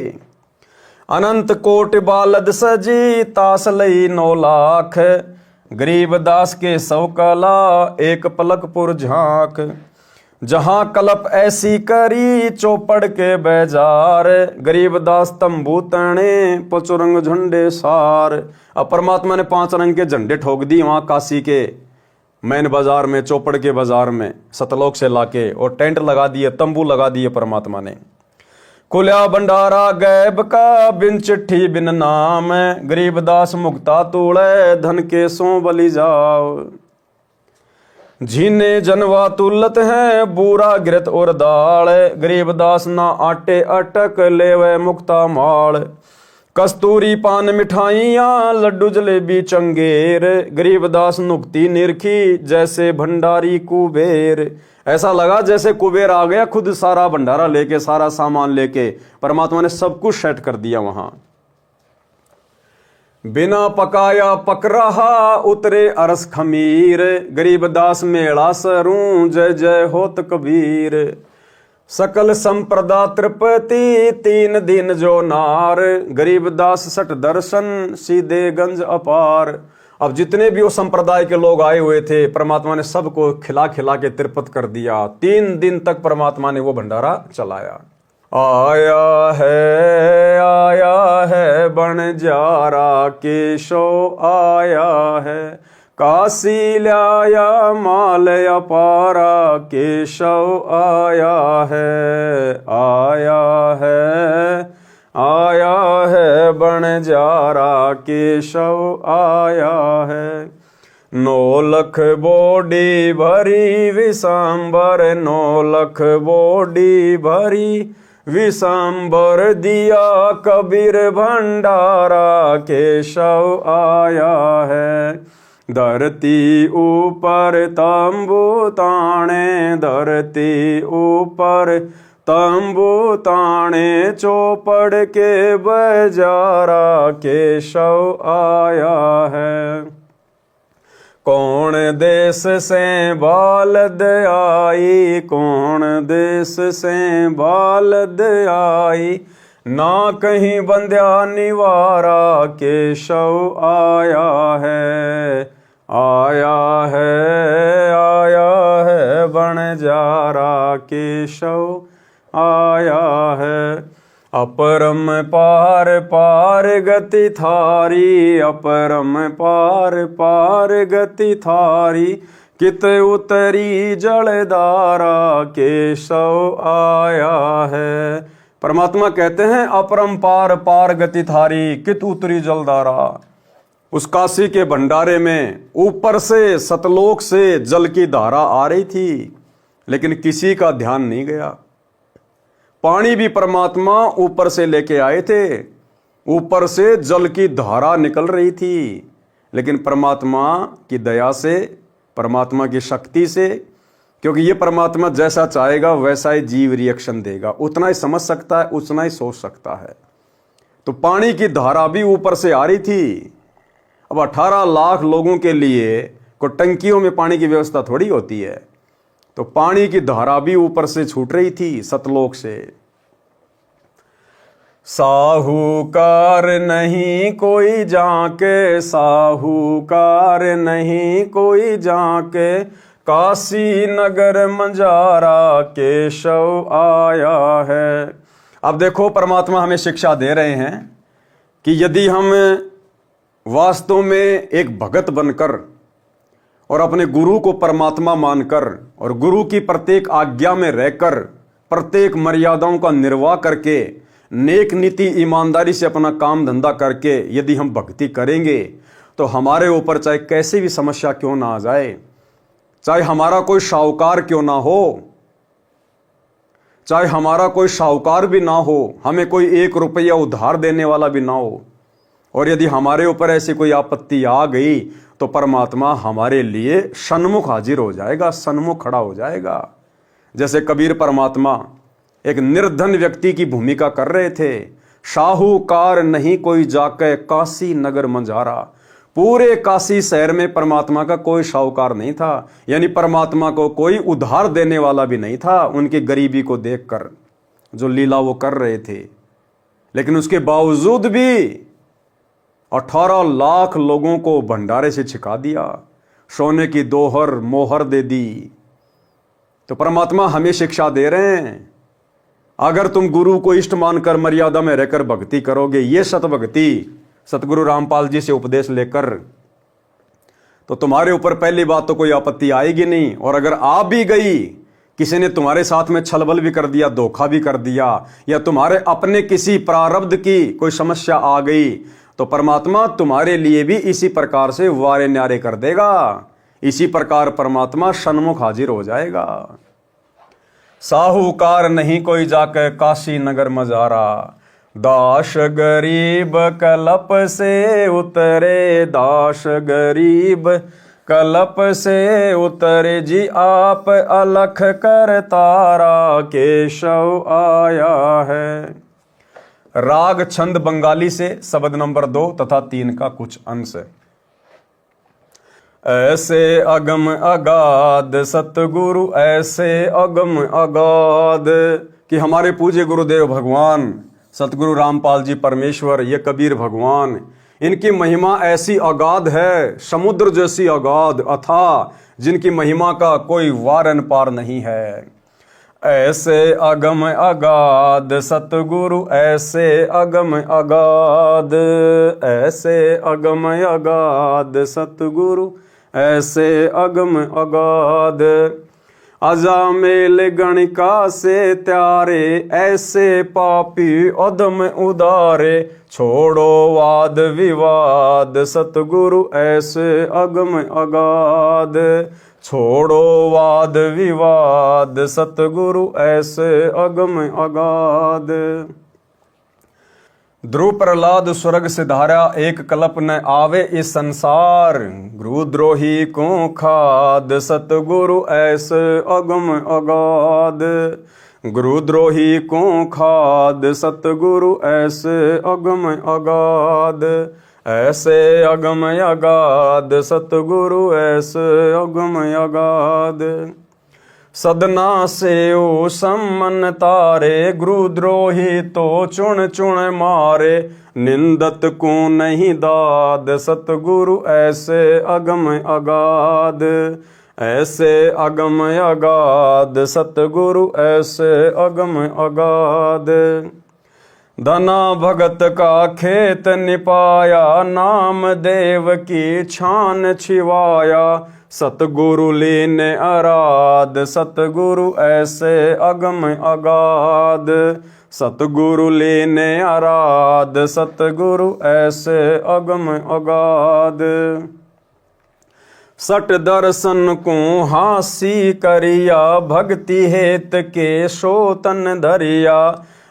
अनंत कोट बालद सजी तास लई 9 लाख। गरीब दास के सौ कला एक पलक पुर झांक। जहां कलप ऐसी करी चौपड़ के बेजार। गरीब दास तंबू तने पचुरंग झंडे सार। अब परमात्मा ने 5 रंग के झंडे ठोक दी वहां काशी के मैन बाजार में, चौपड़ के बाजार में सतलोक से लाके, और टेंट लगा दिए, तंबू लगा दिए परमात्मा ने। कुल्या भंडारा गैब का बिन चिट्ठी बिन नाम। गरीब दास मुक्ता तूड़े धन के सो बलि जाओ। झीने जनवा तुलत है बूरा गिरत और दाल। गरीब दास ना आटे अटक लेवे मुक्ता माल। कस्तूरी पान मिठाइयां लड्डू जलेबी चंगेर। गरीब दास नुक्ति निरखी जैसे भंडारी कुबेर। ऐसा लगा जैसे कुबेर आ गया खुद, सारा भंडारा लेके, सारा सामान लेके। परमात्मा ने सब कुछ सेट कर दिया वहां। बिना पकाया पक रहा उतरे अरस खमीर। गरीब दास मेला सरूं जय जय होत कबीर। सकल संप्रदा तृपति 3 दिन जो नार। गरीब दास सठ दर्शन सीधे गंज अपार। अब जितने भी वो संप्रदाय के लोग आए हुए थे, परमात्मा ने सबको खिला खिला के तृप्त कर दिया। 3 दिन तक परमात्मा ने वो भंडारा चलाया। आया है बणजारा केशो आया है। काशी लाया माल अपारा केशव आया है। आया है बणजारा केशव आया है। 9 लख बोडी भरी विशांबर। 9 लख बोडी भरी विशांबर दिया कबीर भंडारा केशव आया है। धरती ऊपर तंबू ताने। धरती ऊपर तंबू ताने चौपड़ के बजारा केशव आया है। कौन देश से बालद आई। कौन देश से बालद आई। ना कहीं बंध्या निवारा केशव आया है। आया है बणजारा केशव आया है। अपरम पार पार गति थारी। अपरम पार पार गति थारी। कित उतरी जलधारा केशव आया है। परमात्मा कहते हैं अपरम पार पार गति थारी कित उतरी जलधारा। उस काशी के भंडारे में ऊपर से सतलोक से जल की धारा आ रही थी, लेकिन किसी का ध्यान नहीं गया। पानी भी परमात्मा ऊपर से लेके आए थे, ऊपर से जल की धारा निकल रही थी, लेकिन परमात्मा की दया से, परमात्मा की शक्ति से, क्योंकि ये परमात्मा जैसा चाहेगा वैसा ही जीव रिएक्शन देगा, उतना ही समझ सकता है, उतना ही सोच सकता है। तो पानी की धारा भी ऊपर से आ रही थी। अब 18 लाख लोगों के लिए कोई टंकियों में पानी की व्यवस्था थोड़ी होती है, तो पानी की धारा भी ऊपर से छूट रही थी सतलोक से। साहूकार नहीं कोई जाके, साहूकार नहीं कोई जाके, काशी नगर मंजारा केशव आया है। अब देखो परमात्मा हमें शिक्षा दे रहे हैं कि यदि हम वास्तव में एक भगत बनकर और अपने गुरु को परमात्मा मानकर और गुरु की प्रत्येक आज्ञा में रहकर प्रत्येक मर्यादाओं का निर्वाह करके नेक नीति ईमानदारी से अपना काम धंधा करके यदि हम भक्ति करेंगे, तो हमारे ऊपर चाहे कैसी भी समस्या क्यों ना आ जाए, चाहे हमारा कोई साहूकार क्यों ना हो, चाहे हमारा कोई साहूकार भी ना हो, हमें कोई 1 रुपया उधार देने वाला भी ना हो, और यदि हमारे ऊपर ऐसी कोई आपत्ति आ गई तो परमात्मा हमारे लिए सन्मुख हाजिर हो जाएगा, सन्मुख खड़ा हो जाएगा। जैसे कबीर परमात्मा एक निर्धन व्यक्ति की भूमिका कर रहे थे। साहूकार नहीं कोई जाके काशी नगर मंझारा। पूरे काशी शहर में परमात्मा का कोई साहूकार नहीं था, यानी परमात्मा को कोई उधार देने वाला भी नहीं था उनकी गरीबी को देखकर जो लीला वो कर रहे थे। लेकिन उसके बावजूद भी 18 लाख लोगों को भंडारे से छिका दिया, सोने की दोहर मोहर दे दी। तो परमात्मा हमें शिक्षा दे रहे हैं, अगर तुम गुरु को इष्ट मानकर मर्यादा में रहकर भक्ति करोगे, ये सत भक्ति सतगुरु रामपाल जी से उपदेश लेकर, तो तुम्हारे ऊपर पहली बात तो कोई आपत्ति आएगी नहीं। और अगर आ भी गई, किसी ने तुम्हारे साथ में छलबल भी कर दिया, धोखा भी कर दिया, या तुम्हारे अपने किसी प्रारब्ध की कोई समस्या आ गई, तो परमात्मा तुम्हारे लिए भी इसी प्रकार से वारे न्यारे कर देगा। इसी प्रकार परमात्मा सन्मुख हाजिर हो जाएगा। साहूकार नहीं कोई जाकर काशी नगर मजारा। दास गरीब कलप से उतरे, दास गरीब कलप से उतरे जी आप अलख कर तारा, केशव आया है। राग छंद बंगाली से शब्द नंबर 2 तथा 3 का कुछ अंश। ऐसे अगम अगाध सतगुरु, ऐसे अगम अगाध, कि हमारे पूज्य गुरुदेव भगवान सतगुरु रामपाल जी परमेश्वर, ये कबीर भगवान, इनकी महिमा ऐसी अगाध है, समुद्र जैसी अगाध अथाह, जिनकी महिमा का कोई वारन पार नहीं है। ऐसे अगम अगाध सतगुरु, ऐसे अगम अगाध, ऐसे अगम अगाध सतगुरु, ऐसे अगम अगाध। अजामेल गणिका से त्यारे, ऐसे पापी अधम उदारे, छोड़ो वाद विवाद सतगुरु, ऐसे अगम अगाध, छोड़ो वाद विवाद सतगुरु, ऐसे अगम अगाध। ध्रुव प्रहलाद स्वर्ग से धारा, एक कल्प न आवे इस संसार, गुरुद्रोही को खाद सतगुरु, ऐसे अगम अगाध, गुरुद्रोही को खाद सतगुरु, ऐसे अगम अगाध, ऐसे अगम अगाध सतगुरु, ऐसे अगम अगाध। सदना से ओ सम्मन तारे, गुरुद्रोही तो चुन चुन मारे, निंदत को नहीं दाद सतगुरु, ऐसे अगम अगाध, ऐसे अगम अगाध सतगुरु, ऐसे अगम अगाध। धना भगत का खेत निपाया, नाम देव की छान छिवाया, सतगुरु लीने अराध सतगुरु, ऐसे अगम अगाध, सतगुरु लीने अराध सतगुरु, ऐसे अगम अगाध। सट दर्शन को हासी करिया, भक्ति हेत के सोतन धरिया,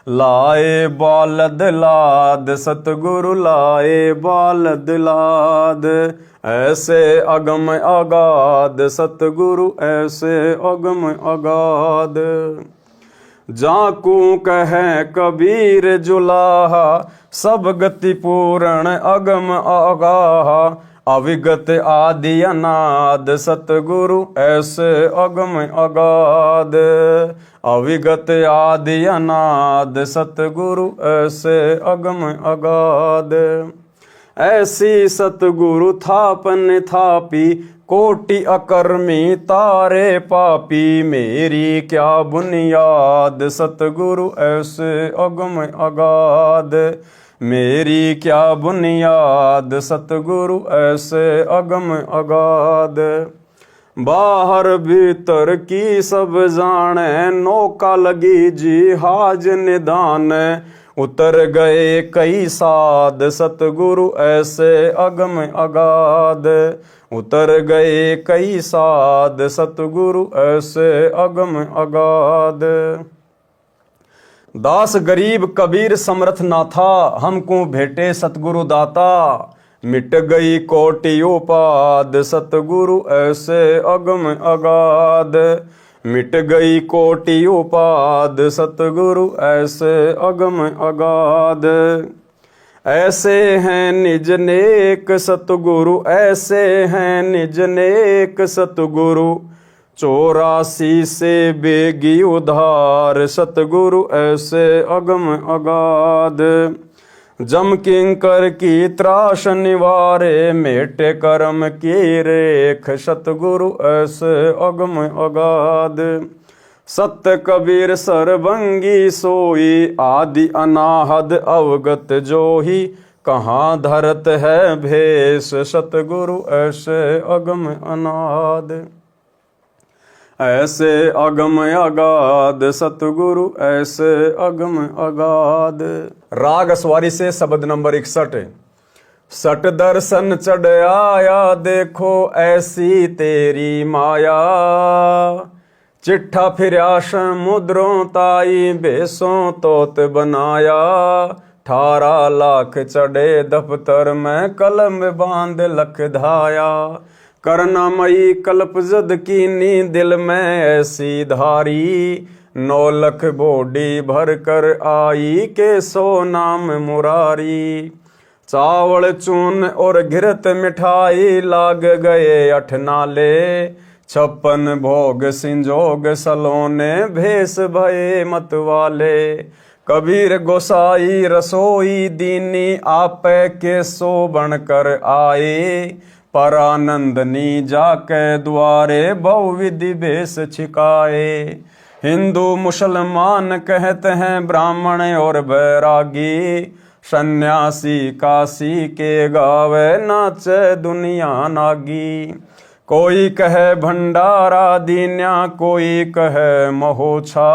लाए बालद लाद सतगुरु, लाए बालद लाद, ऐसे अगम अगाध सतगुरु, ऐसे अगम अगाध। जाकू कहे कबीर जुलाहा, सब गति पूर्ण अगम अगाहा, अविगत आदि अनाद सतगुरु, ऐसे अगम अगाध, अविगत आदि अनाद सतगुरु, ऐसे अगम अगाध। ऐसी सतगुरु थापन थापी, कोटि अकर्मी तारे पापी, मेरी क्या बुनियाद सतगुरु, ऐसे अगम अगाध, मेरी क्या बुनियाद सतगुरु, ऐसे अगम अगाध। बाहर भीतर की सब जाने, नौका लगी जी हाज निदान, उतर गए कई साध सतगुरु, ऐसे अगम अगाध, उतर गए कई साध सतगुरु, ऐसे अगम अगाध। दास गरीब कबीर समर्थ ना था, हमको भेटे सतगुरु दाता। मिट गई कोटि उपाद, सतगुरु ऐसे अगम अगाध। मिट गई कोटि उपाद, सतगुरु ऐसे अगम अगाध। ऐसे हैं निज नेक सतगुरु, ऐसे हैं निज नेक सतगुरु। 84 से बेगी उधार, सतगुरु ऐसे अगम अगाध। जम किंकर की त्रास निवारे, मेटे कर्म की रेख, सतगुरु ऐसे अगम अगाध। सत्य कबीर सरभंगी सोई, आदि अनाहद अवगत जोही। कहाँ धरत है भेष, सतगुरु ऐसे अगम अनाद। ऐसे अगम अगाध, सतगुरु ऐसे अगम अगाध। राग अस्वारी से शब्द नंबर 61। सट दर्शन चढ़ आया, देखो ऐसी तेरी माया। चिट्ठा फिरा समुद्रों ताई, बेसों तोत बनाया। 18 लाख चढ़े दफ्तर में, कलम बांध लख धाया। करुणामयी कल्प जद कीनी, दिल में ऐसी धारी। 9 लख बोडी भर कर आई, के सो नाम मुरारी। चावल चून और घिरत मिठाई, लाग गए 8 नाले। 56 भोग सिंजोग सलोने, भेष भये मतवाले। कबीर गोसाई रसोई दीनी, आपे के सो बनकर आए। परानंदनी जाके द्वारे, बहुविधि भेष छिकाए। हिंदू मुसलमान कहते हैं ब्राह्मण और बैरागी। सन्यासी काशी के गावे, नाचे दुनिया नागी। कोई कहे भंडारा दीन्या, कोई कहे महोछा।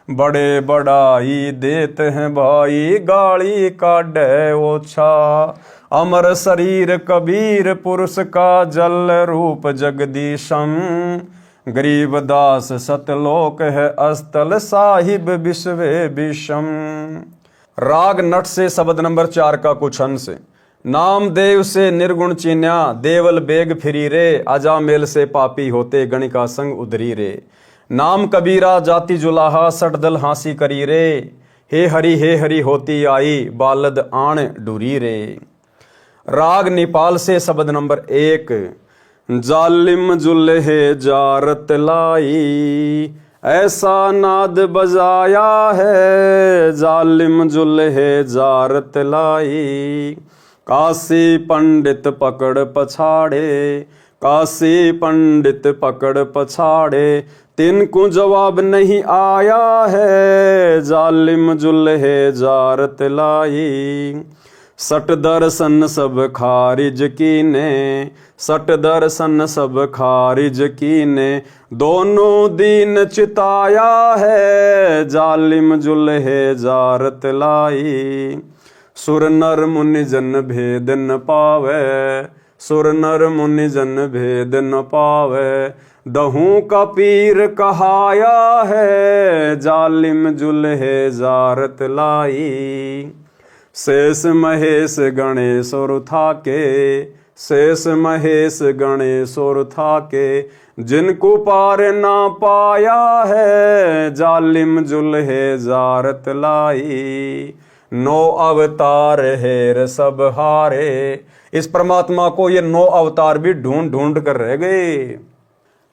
बड़े बड़ाई देते हैं भाई, गाली काढ़े ओछा। अमर शरीर कबीर पुरुष का, जल रूप जगदीशम। गरीबदास सतलोक है अस्तल, साहिब विश्वे विषम। राग नट से शब्द नंबर 4 का कुछ अंश। नामदेव से निर्गुण चीन्या, देवल बेग फिरी रे। अजामेल से पापी होते, गणिका संग उधरी रे। नाम कबीरा जाति जुलाहा, सटदल हांसी करी रे। हे हरि होती आई, बालद आण डूरी रे। राग नेपाल से शब्द नंबर 1। जालिम जुल्हे जारत लाई, ऐसा नाद बजाया है। जालिम जुल्हे जारत लाई, काशी पंडित पकड़ पछाड़े। काशी पंडित पकड़ पछाड़े, तिनको जवाब नहीं आया है। जालिम जुल्हे जारत लाई, सट दर्शन सब खारिज कीने। सट दर्शन सब खारिज कीने, दोनों दीन चिताया है। जालिम जुल्हे जारत लाई, सुर नर मुनि जन भेद न पावे। सुर नर मुनि जन भेद न पावे, दहू का पीर कहाया है। जालिम जुल्हे जारत लाई, शेष महेश गणेश और थाके। शेष महेश गणेश और थाके, जिनको पार ना पाया है। जालिम जुल्हे जारत लाई, 9 अवतार हेर सब हारे। इस परमात्मा को ये 9 अवतार भी ढूंढ ढूंढ कर रह गए।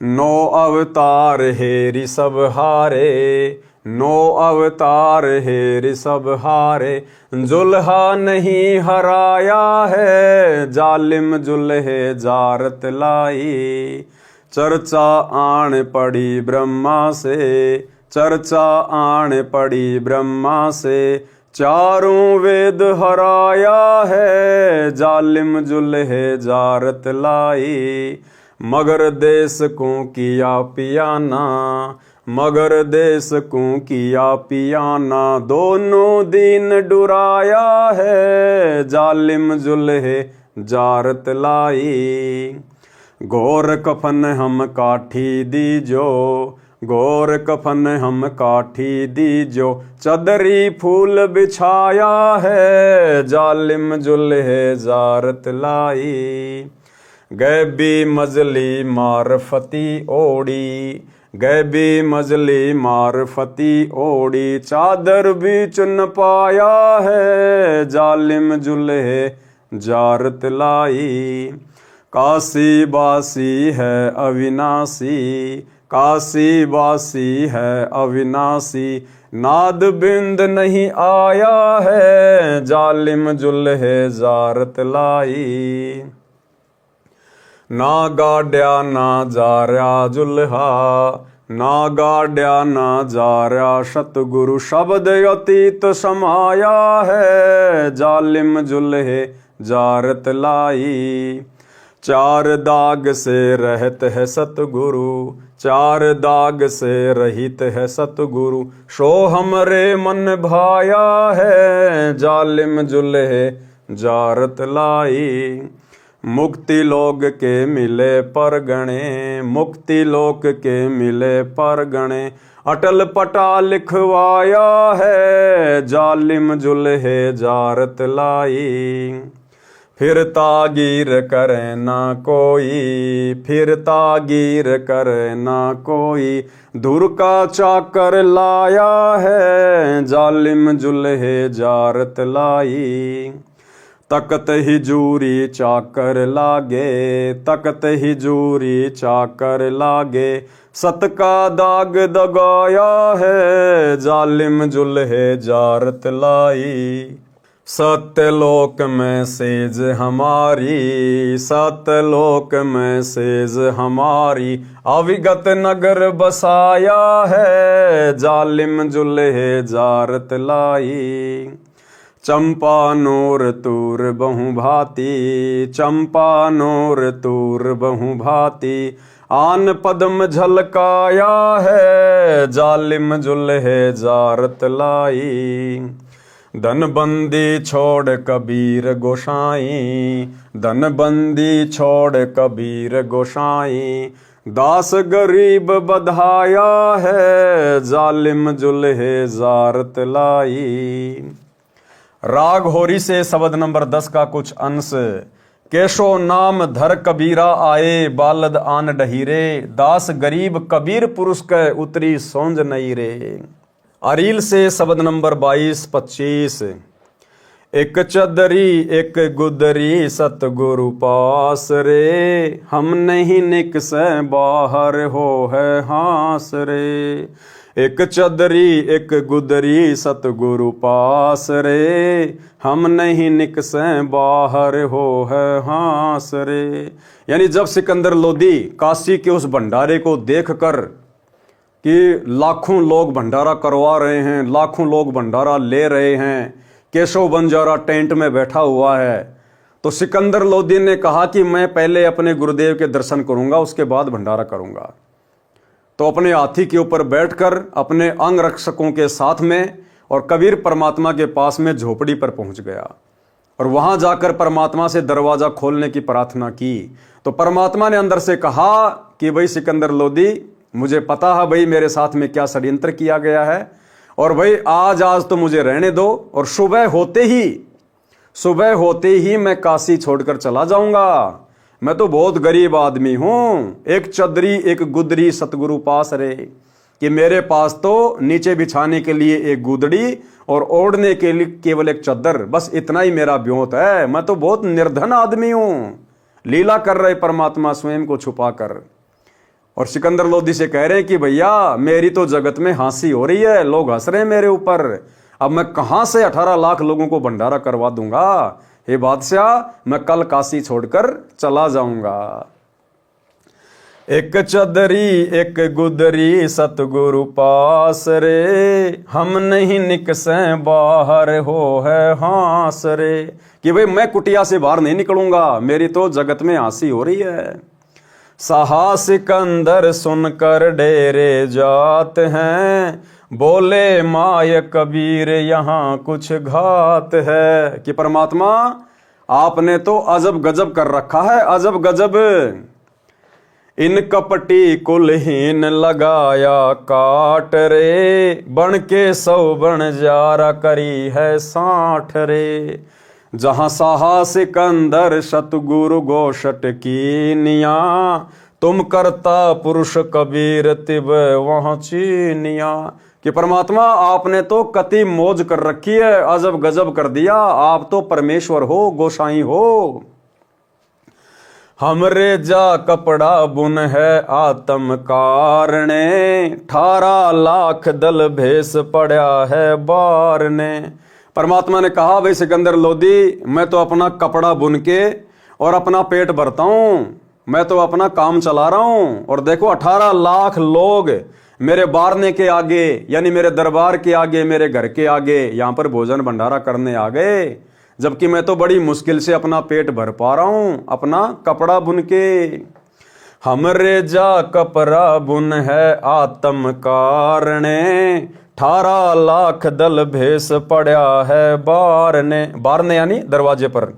9 अवतार हेरी सब हारे। 9 अवतार हेरी सब हारे, जुल्हा नहीं हराया है। जालिम जुल्हे जारत लाई, चर्चा आन पड़ी ब्रह्मा से। चर्चा आन पड़ी ब्रह्मा से, चारों वेद हराया है। जालिम जुल्हे जारत लाई, मगर देश को किया पियाना। मगर देश को किया पियाना, दोनों दीन डुराया है। जालिम जुल्हे जारत लाई, घोर कफन हम काठी दीजो। गोर कफन हम काठी दीजो, चदरी फूल बिछाया है, जालिम जुल्हे जारत लाई। गैबी मजली मारफती ओढ़ी, गैबी मजली मारफती ओढ़ी, चादर भी चुन पाया है, जालिम जुल्हे जारत लाई। काशी बासी है अविनाशी, काशी बासी है अविनाशी, नाद बिंद नहीं आया है, जालिम जुल्हे जारत लाई। ना गाड्या ना जार्या जुल्हा, ना गाड्या ना जार्या सतगुरु, शब्द अतीत समाया है, जालिम जुल्हे जारत लाई। चार दाग से रहत है सतगुरु, चार दाग से रहित है सतगुरु, शो हमरे मन भाया है, जालिम जुल्हे जारत लाई। मुक्ति लोग के मिले परगणे, मुक्ति लोक के मिले परगणे, अटल पटा लिखवाया है, जालिम जुल्हे जारत लाई। फिर तागीर करे ना कोई, फिर तागीर करे ना कोई, धुर का चाकर लाया है, जालिम जुल्हे जारत लाई। तकत ही जूरी चाकर लागे, तकत ही जूरी चाकर लागे, सत का दाग दगाया है, जालिम जुल्हे जारत लाई। सत्यलोक में सेज हमारी, सत्यलोक में सेज हमारी, अविगत नगर बसाया है, जालिम जुल्हे जारत लाई। चंपा नूर तूर बहु भांति, चंपा नूर तूर बहु भांति, आन पद्म झलकाया है, जालिम जुल्हे जारत लाई। धनबंदी छोड़ कबीर गोसाई, धनबंदी छोड़ कबीर गोसाई, दास गरीब बधाया है, जालिम जुल्हे जारत लाई। राग होरी से शब्द नंबर 10 का कुछ अंश। केशो नाम धर कबीरा आए, बालद आन डहीरे, दास गरीब कबीर पुरुष के उतरी सोंज नहीं रे। अरील से शब्द नंबर 22-25। एक चदरी एक गुदरी सतगुरु पास रे, हम नहीं निकसे बाहर हो है हास रे। एक चदरी एक गुदरी सतगुरु पास रे, हम नहीं निकसे बाहर हो है हास रे। यानी जब सिकंदर लोदी काशी के उस भंडारे को देखकर कि लाखों लोग भंडारा करवा रहे हैं, लाखों लोग भंडारा ले रहे हैं, केशव बंजारा टेंट में बैठा हुआ है, तो सिकंदर लोदी ने कहा कि मैं पहले अपने गुरुदेव के दर्शन करूंगा, उसके बाद भंडारा करूंगा। तो अपने हाथी के ऊपर बैठकर अपने अंग रक्षकों के साथ में और कबीर परमात्मा के पास में झोपड़ी पर पहुंच गया और वहां जाकर परमात्मा से दरवाजा खोलने की प्रार्थना की। तो परमात्मा ने अंदर से कहा कि भाई सिकंदर लोदी, मुझे पता है भाई मेरे साथ में क्या षड्यंत्र किया गया है, और भाई आज तो मुझे रहने दो, और सुबह होते ही मैं काशी छोड़कर चला जाऊंगा। मैं तो बहुत गरीब आदमी हूं, एक चदरी एक गुदरी सतगुरु पास रे, कि मेरे पास तो नीचे बिछाने के लिए एक गुदड़ी और ओढ़ने के लिए केवल एक चद्दर, बस इतना ही मेरा ब्योत है। मैं तो बहुत निर्धन आदमी हूं। लीला कर रहे परमात्मा स्वयं को छुपाकर। और सिकंदर लोदी से कह रहे हैं कि भैया मेरी तो जगत में हंसी हो रही है, लोग हंस रहे हैं मेरे ऊपर, अब मैं कहां से 18 लाख लोगों को भंडारा करवा दूंगा। हे बादशाह, मैं कल काशी छोड़कर चला जाऊंगा। एक चदरी एक गुदरी सतगुरु पास रे, हम नहीं निकसे बाहर हो है हास रे। कि भाई मैं कुटिया से बाहर नहीं निकलूंगा, मेरी तो जगत में हंसी हो रही है। साहा सिकंदर सुनकर डेरे जात हैं, बोले माय कबीर यहाँ कुछ घात है। कि परमात्मा आपने तो अजब गजब कर रखा है, अजब गजब। इन कपटी कुलहीन लगाया काट रे, बन के 100 बन जारा करी है 60 रे। जहां साहा सिकंदर सतगुरु गोशट की निया, तुम करता पुरुष कबीर तिब वहां चीनिया। कि परमात्मा आपने तो कति मौज कर रखी है, अजब गजब कर दिया, आप तो परमेश्वर हो, गोसाई हो। हमरे जा कपड़ा बुन है आत्म कारणे, 18 लाख दल भेस पड़ा है बार ने। परमात्मा ने कहा, भाई सिकंदर लोदी, मैं तो अपना कपड़ा बुन के और अपना पेट भरता हूं, मैं तो अपना काम चला रहा हूं। और देखो 18 लाख लोग मेरे बारने के आगे, यानी मेरे दरबार के आगे, मेरे घर के आगे यहां पर भोजन भंडारा करने आ गए, जबकि मैं तो बड़ी मुश्किल से अपना पेट भर पा रहा हूं अपना कपड़ा बुन के। हमरे जा कपड़ा बुन है आत्म कारणे, 18 लाख दल भेस पड़ा है बारने। बारने यानी दरवाजे पर।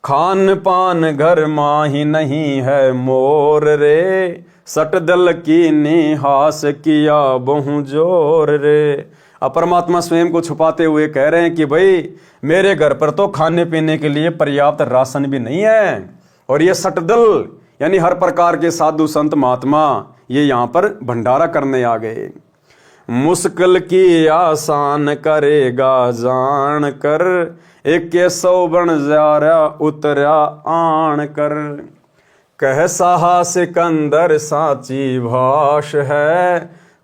खान पान घर माही नहीं है मोर रे, सट दल की निहास किया बहु जोर रे। अब परमात्मा स्वयं को छुपाते हुए कह रहे हैं कि भाई मेरे घर पर तो खाने पीने के लिए पर्याप्त राशन भी नहीं है, और ये सटदल यानी हर प्रकार के साधु संत महात्मा ये यहाँ पर भंडारा करने आ गए। मुश्किल की आसान करेगा जान कर, 100 बन जारा उतरा आन कर। कह साहा सिकंदर साची भाष है,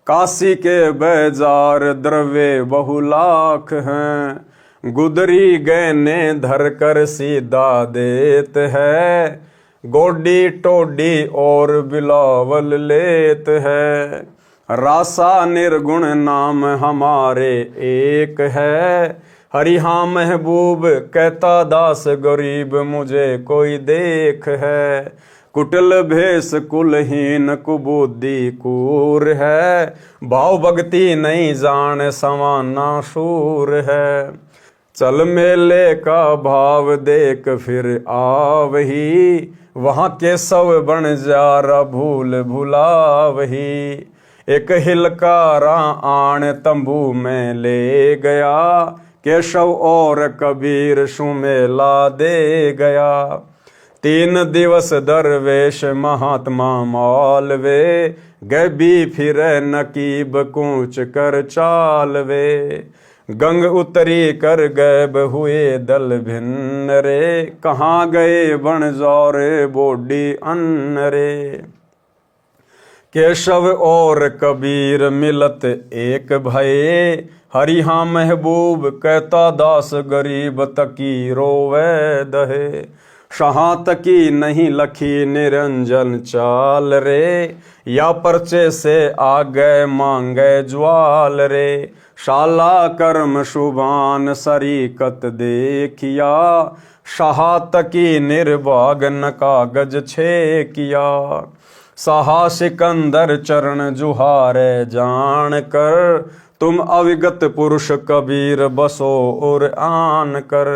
काशी के बाजार द्रव्य बहुलाख हैं। गुदरी गहने धर कर सीधा देत है, गोडी टोडी और बिलावल लेत है। रासा निर्गुण नाम हमारे एक है, हरिहा महबूब कहता दास गरीब मुझे कोई देख है। कुटिल भेष कुलहीन कुबुद्धि कूर है, भाव भक्ति नहीं जान समाना शूर है। चल मेले का भाव देख फिर आवही, वहां के 100 बन जारा भूल भुलावही। एक हिलकारा आन तंबू में ले गया, केशव और कबीर सुमेला दे गया। 3 दिवस दरवेश महात्मा मालवे, गैबी फिर नकीब कूच कर चालवे। गंग उतरी कर गैब हुए दल भिन्न रे, कहाँ गए बन जौरे बोडी अन्न रे। केशव और कबीर मिलत एक भये, हरिहा महबूब कहता दास गरीब तकी रोवे दहे। शाह तकी नहीं लखी निरंजन चाल रे, या पर्चे से आ गए मांगे ज्वाल रे। शाला कर्म शुभान सरीकत देखिया, शाह तकी निर्भाग न कागज छे किया। साहा सिकंदर चरण जुहारे जान कर, तुम अविगत पुरुष कबीर बसो और आन कर।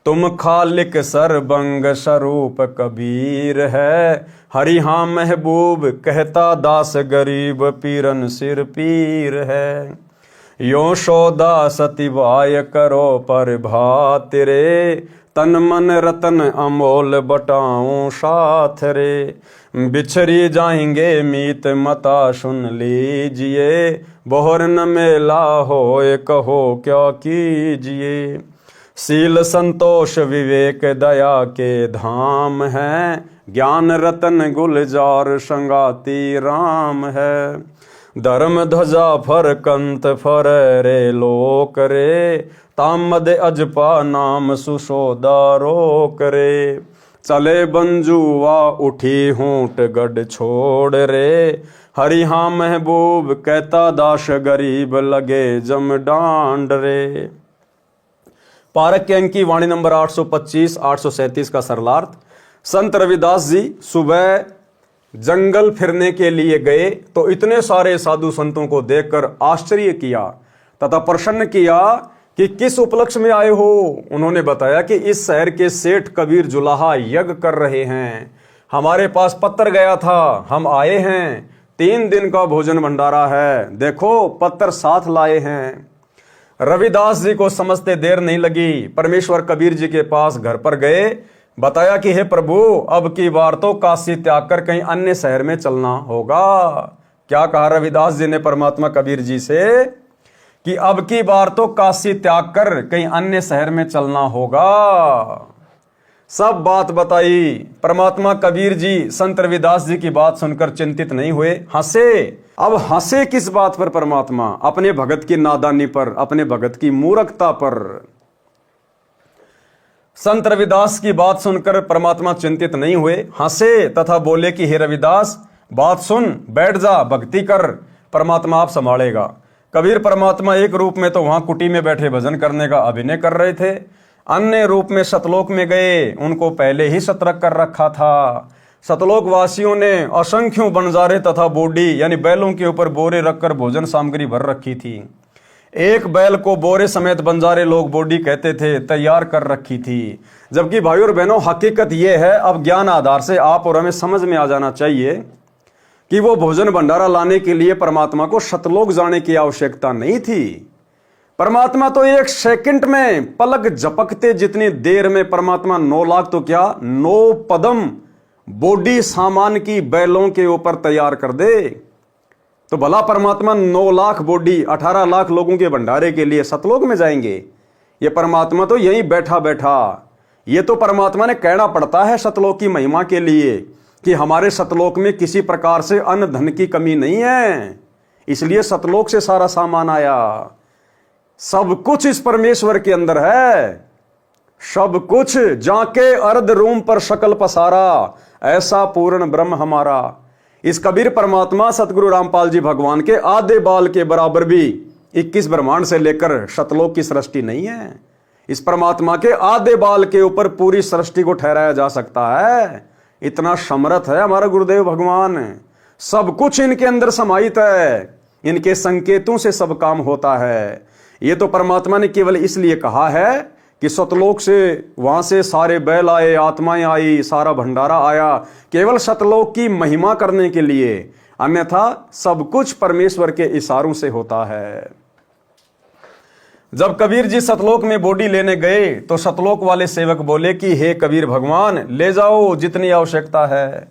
तुम खालिक सरबंग स्वरूप कबीर है, हरिहा महबूब कहता दास गरीब पीरन सिर पीर है। यो सौदा सतिवाय करो पर भात रे, तन मन रतन अमोल बटाऊं साथ रे। बिछरी जाएंगे मीत मता सुन लीजिए, बोहर न मेला होए कहो क्या कीजिए। शील संतोष विवेक दया के धाम है, ज्ञान रतन गुलजार संगाती राम है। धर्म ध्वजा फर कंत फर रे लोक रे, तामद अजपा नाम सुशोदा रोक रे। चले बंजुआ उठी होंठ गढ़ छोड़ रे, हरिहा महबूब कहता दाश गरीब लगे जम डांड रे। पारक के अंक की वाणी नंबर 825 837 का सरलार्थ। संत रविदास जी सुबह जंगल फिरने के लिए गए तो इतने सारे साधु संतों को देखकर आश्चर्य किया तथा प्रसन्न किया कि किस उपलक्ष्य में आए हो। उन्होंने बताया कि इस शहर के सेठ कबीर जुलाहा यज्ञ कर रहे हैं, हमारे पास पत्र गया था, हम आए हैं, 3 दिन का भोजन भंडारा है, देखो पत्र साथ लाए हैं। रविदास जी को समझते देर नहीं लगी, परमेश्वर कबीर जी के पास घर पर गए, बताया कि हे प्रभु, अब की बार तो काशी त्याग कर कहीं अन्य शहर में चलना होगा। क्या कहा रविदास जी ने परमात्मा कबीर जी से कि अब की बार तो काशी त्याग कर कहीं अन्य शहर में चलना होगा। सब बात बताई। परमात्मा कबीर जी संत रविदास जी की बात सुनकर चिंतित नहीं हुए, हंसे। अब हंसे किस बात पर परमात्मा? अपने भगत की नादानी पर, अपने भगत की मूर्खता पर। संत रविदास की बात सुनकर परमात्मा चिंतित नहीं हुए, हंसे तथा बोले कि हे रविदास, बात सुन, बैठ जा, भक्ति कर, परमात्मा आप संभालेगा। कबीर परमात्मा एक रूप में तो वहां कुटी में बैठे भजन करने का अभिनय कर रहे थे, अन्य रूप में सतलोक में गए, उनको पहले ही सतर्क कर रखा था। सतलोक वासियों ने असंख्यों बंजारे तथा बोडी यानी बैलों के ऊपर बोरे रखकर भोजन सामग्री भर रखी थी। एक बैल को बोरे समेत बंजारे लोग बोडी कहते थे, तैयार कर रखी थी। जबकि भाई और बहनों, हकीकत यह है, अब ज्ञान आधार से आप और हमें समझ में आ जाना चाहिए कि वो भोजन भंडारा लाने के लिए परमात्मा को सतलोक जाने की आवश्यकता नहीं थी। परमात्मा तो 1 सेकंड में, पलक झपकते जितनी देर में परमात्मा 9 लाख तो क्या 9 पदम बोडी सामान की बैलों के ऊपर तैयार कर दे। तो भला परमात्मा 9 लाख बोडी 18 लाख लोगों के भंडारे के लिए सतलोक में जाएंगे? ये परमात्मा तो यहीं बैठा बैठा, ये तो परमात्मा ने कहना पड़ता है सतलोक की महिमा के लिए कि हमारे सतलोक में किसी प्रकार से अन्न धन की कमी नहीं है, इसलिए सतलोक से सारा सामान आया। सब कुछ इस परमेश्वर के अंदर है, सब कुछ। जाके अर्ध रूम पर शकल पसारा, ऐसा पूर्ण ब्रह्म हमारा। इस कबीर परमात्मा सतगुरु रामपाल जी भगवान के आधे बाल के बराबर भी 21 ब्रह्मांड से लेकर सतलोक की सृष्टि नहीं है। इस परमात्मा के आधे बाल के ऊपर पूरी सृष्टि को ठहराया जा सकता है। इतना समर्थ है हमारा गुरुदेव भगवान। सब कुछ इनके अंदर समाहित है, इनके संकेतों से सब काम होता है। ये तो परमात्मा ने केवल इसलिए कहा है कि सतलोक से, वहां से सारे बैल आए, आत्माएं आई, सारा भंडारा आया, केवल सतलोक की महिमा करने के लिए, अन्यथा सब कुछ परमेश्वर के इशारों से होता है। जब कबीर जी सतलोक में बोडी लेने गए तो सतलोक वाले सेवक बोले कि हे कबीर भगवान, ले जाओ जितनी आवश्यकता है।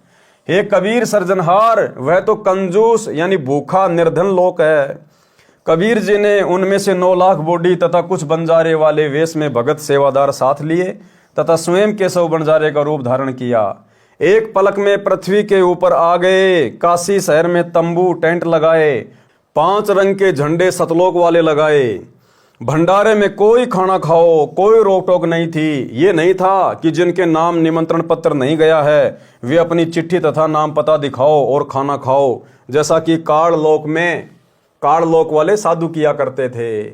हे कबीर सर्जनहार, वह तो कंजूस यानी भूखा निर्धन लोक है। कबीर जी ने उनमें से 9 लाख बोडी तथा कुछ बंजारे वाले वेश में भगत सेवादार साथ लिए तथा स्वयं केशव बंजारे का रूप धारण किया। एक पलक में पृथ्वी के ऊपर आ गए। काशी शहर में तंबू टेंट लगाए, 5 रंग के झंडे सतलोक वाले लगाए। भंडारे में कोई खाना खाओ, कोई रोक टोक नहीं थी। ये नहीं था कि जिनके नाम निमंत्रण पत्र नहीं गया है वे अपनी चिट्ठी तथा नाम पता दिखाओ और खाना खाओ, जैसा कि काड़ लोक वाले साधु किया करते थे।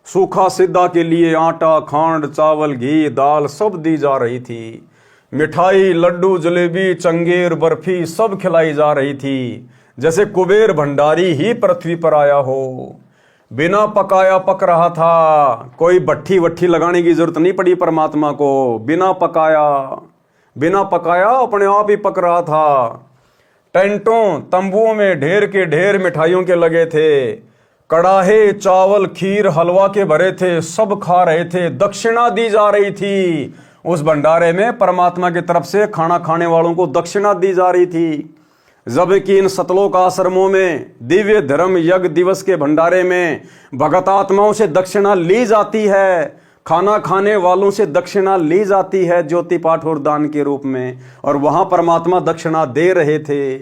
सूखा सिद्धा के लिए आटा, खांड, चावल, घी, दाल सब दी जा रही थी। मिठाई, लड्डू, जलेबी, चंगेर, बर्फी सब खिलाई जा रही थी, जैसे कुबेर भंडारी ही पृथ्वी पर आया हो। बिना पकाया पक रहा था, कोई भट्ठी वट्ठी लगाने की जरूरत नहीं पड़ी परमात्मा को। बिना पकाया अपने आप ही पक रहा था। टेंटों तंबुओं में ढेर के ढेर मिठाइयों के लगे थे। कड़ाहे, चावल, खीर, हलवा के भरे थे, सब खा रहे थे। दक्षिणा दी जा रही थी। उस भंडारे में परमात्मा की तरफ से खाना खाने वालों को दक्षिणा दी जा रही थी। जबकि इन सतलोक आश्रमों में दिव्य धर्म यज्ञ दिवस के भंडारे में भगत आत्माओं से दक्षिणा ली जाती है, खाना खाने वालों से दक्षिणा ली जाती है ज्योति पाठ और दान के रूप में, और वहां परमात्मा दक्षिणा दे रहे थे।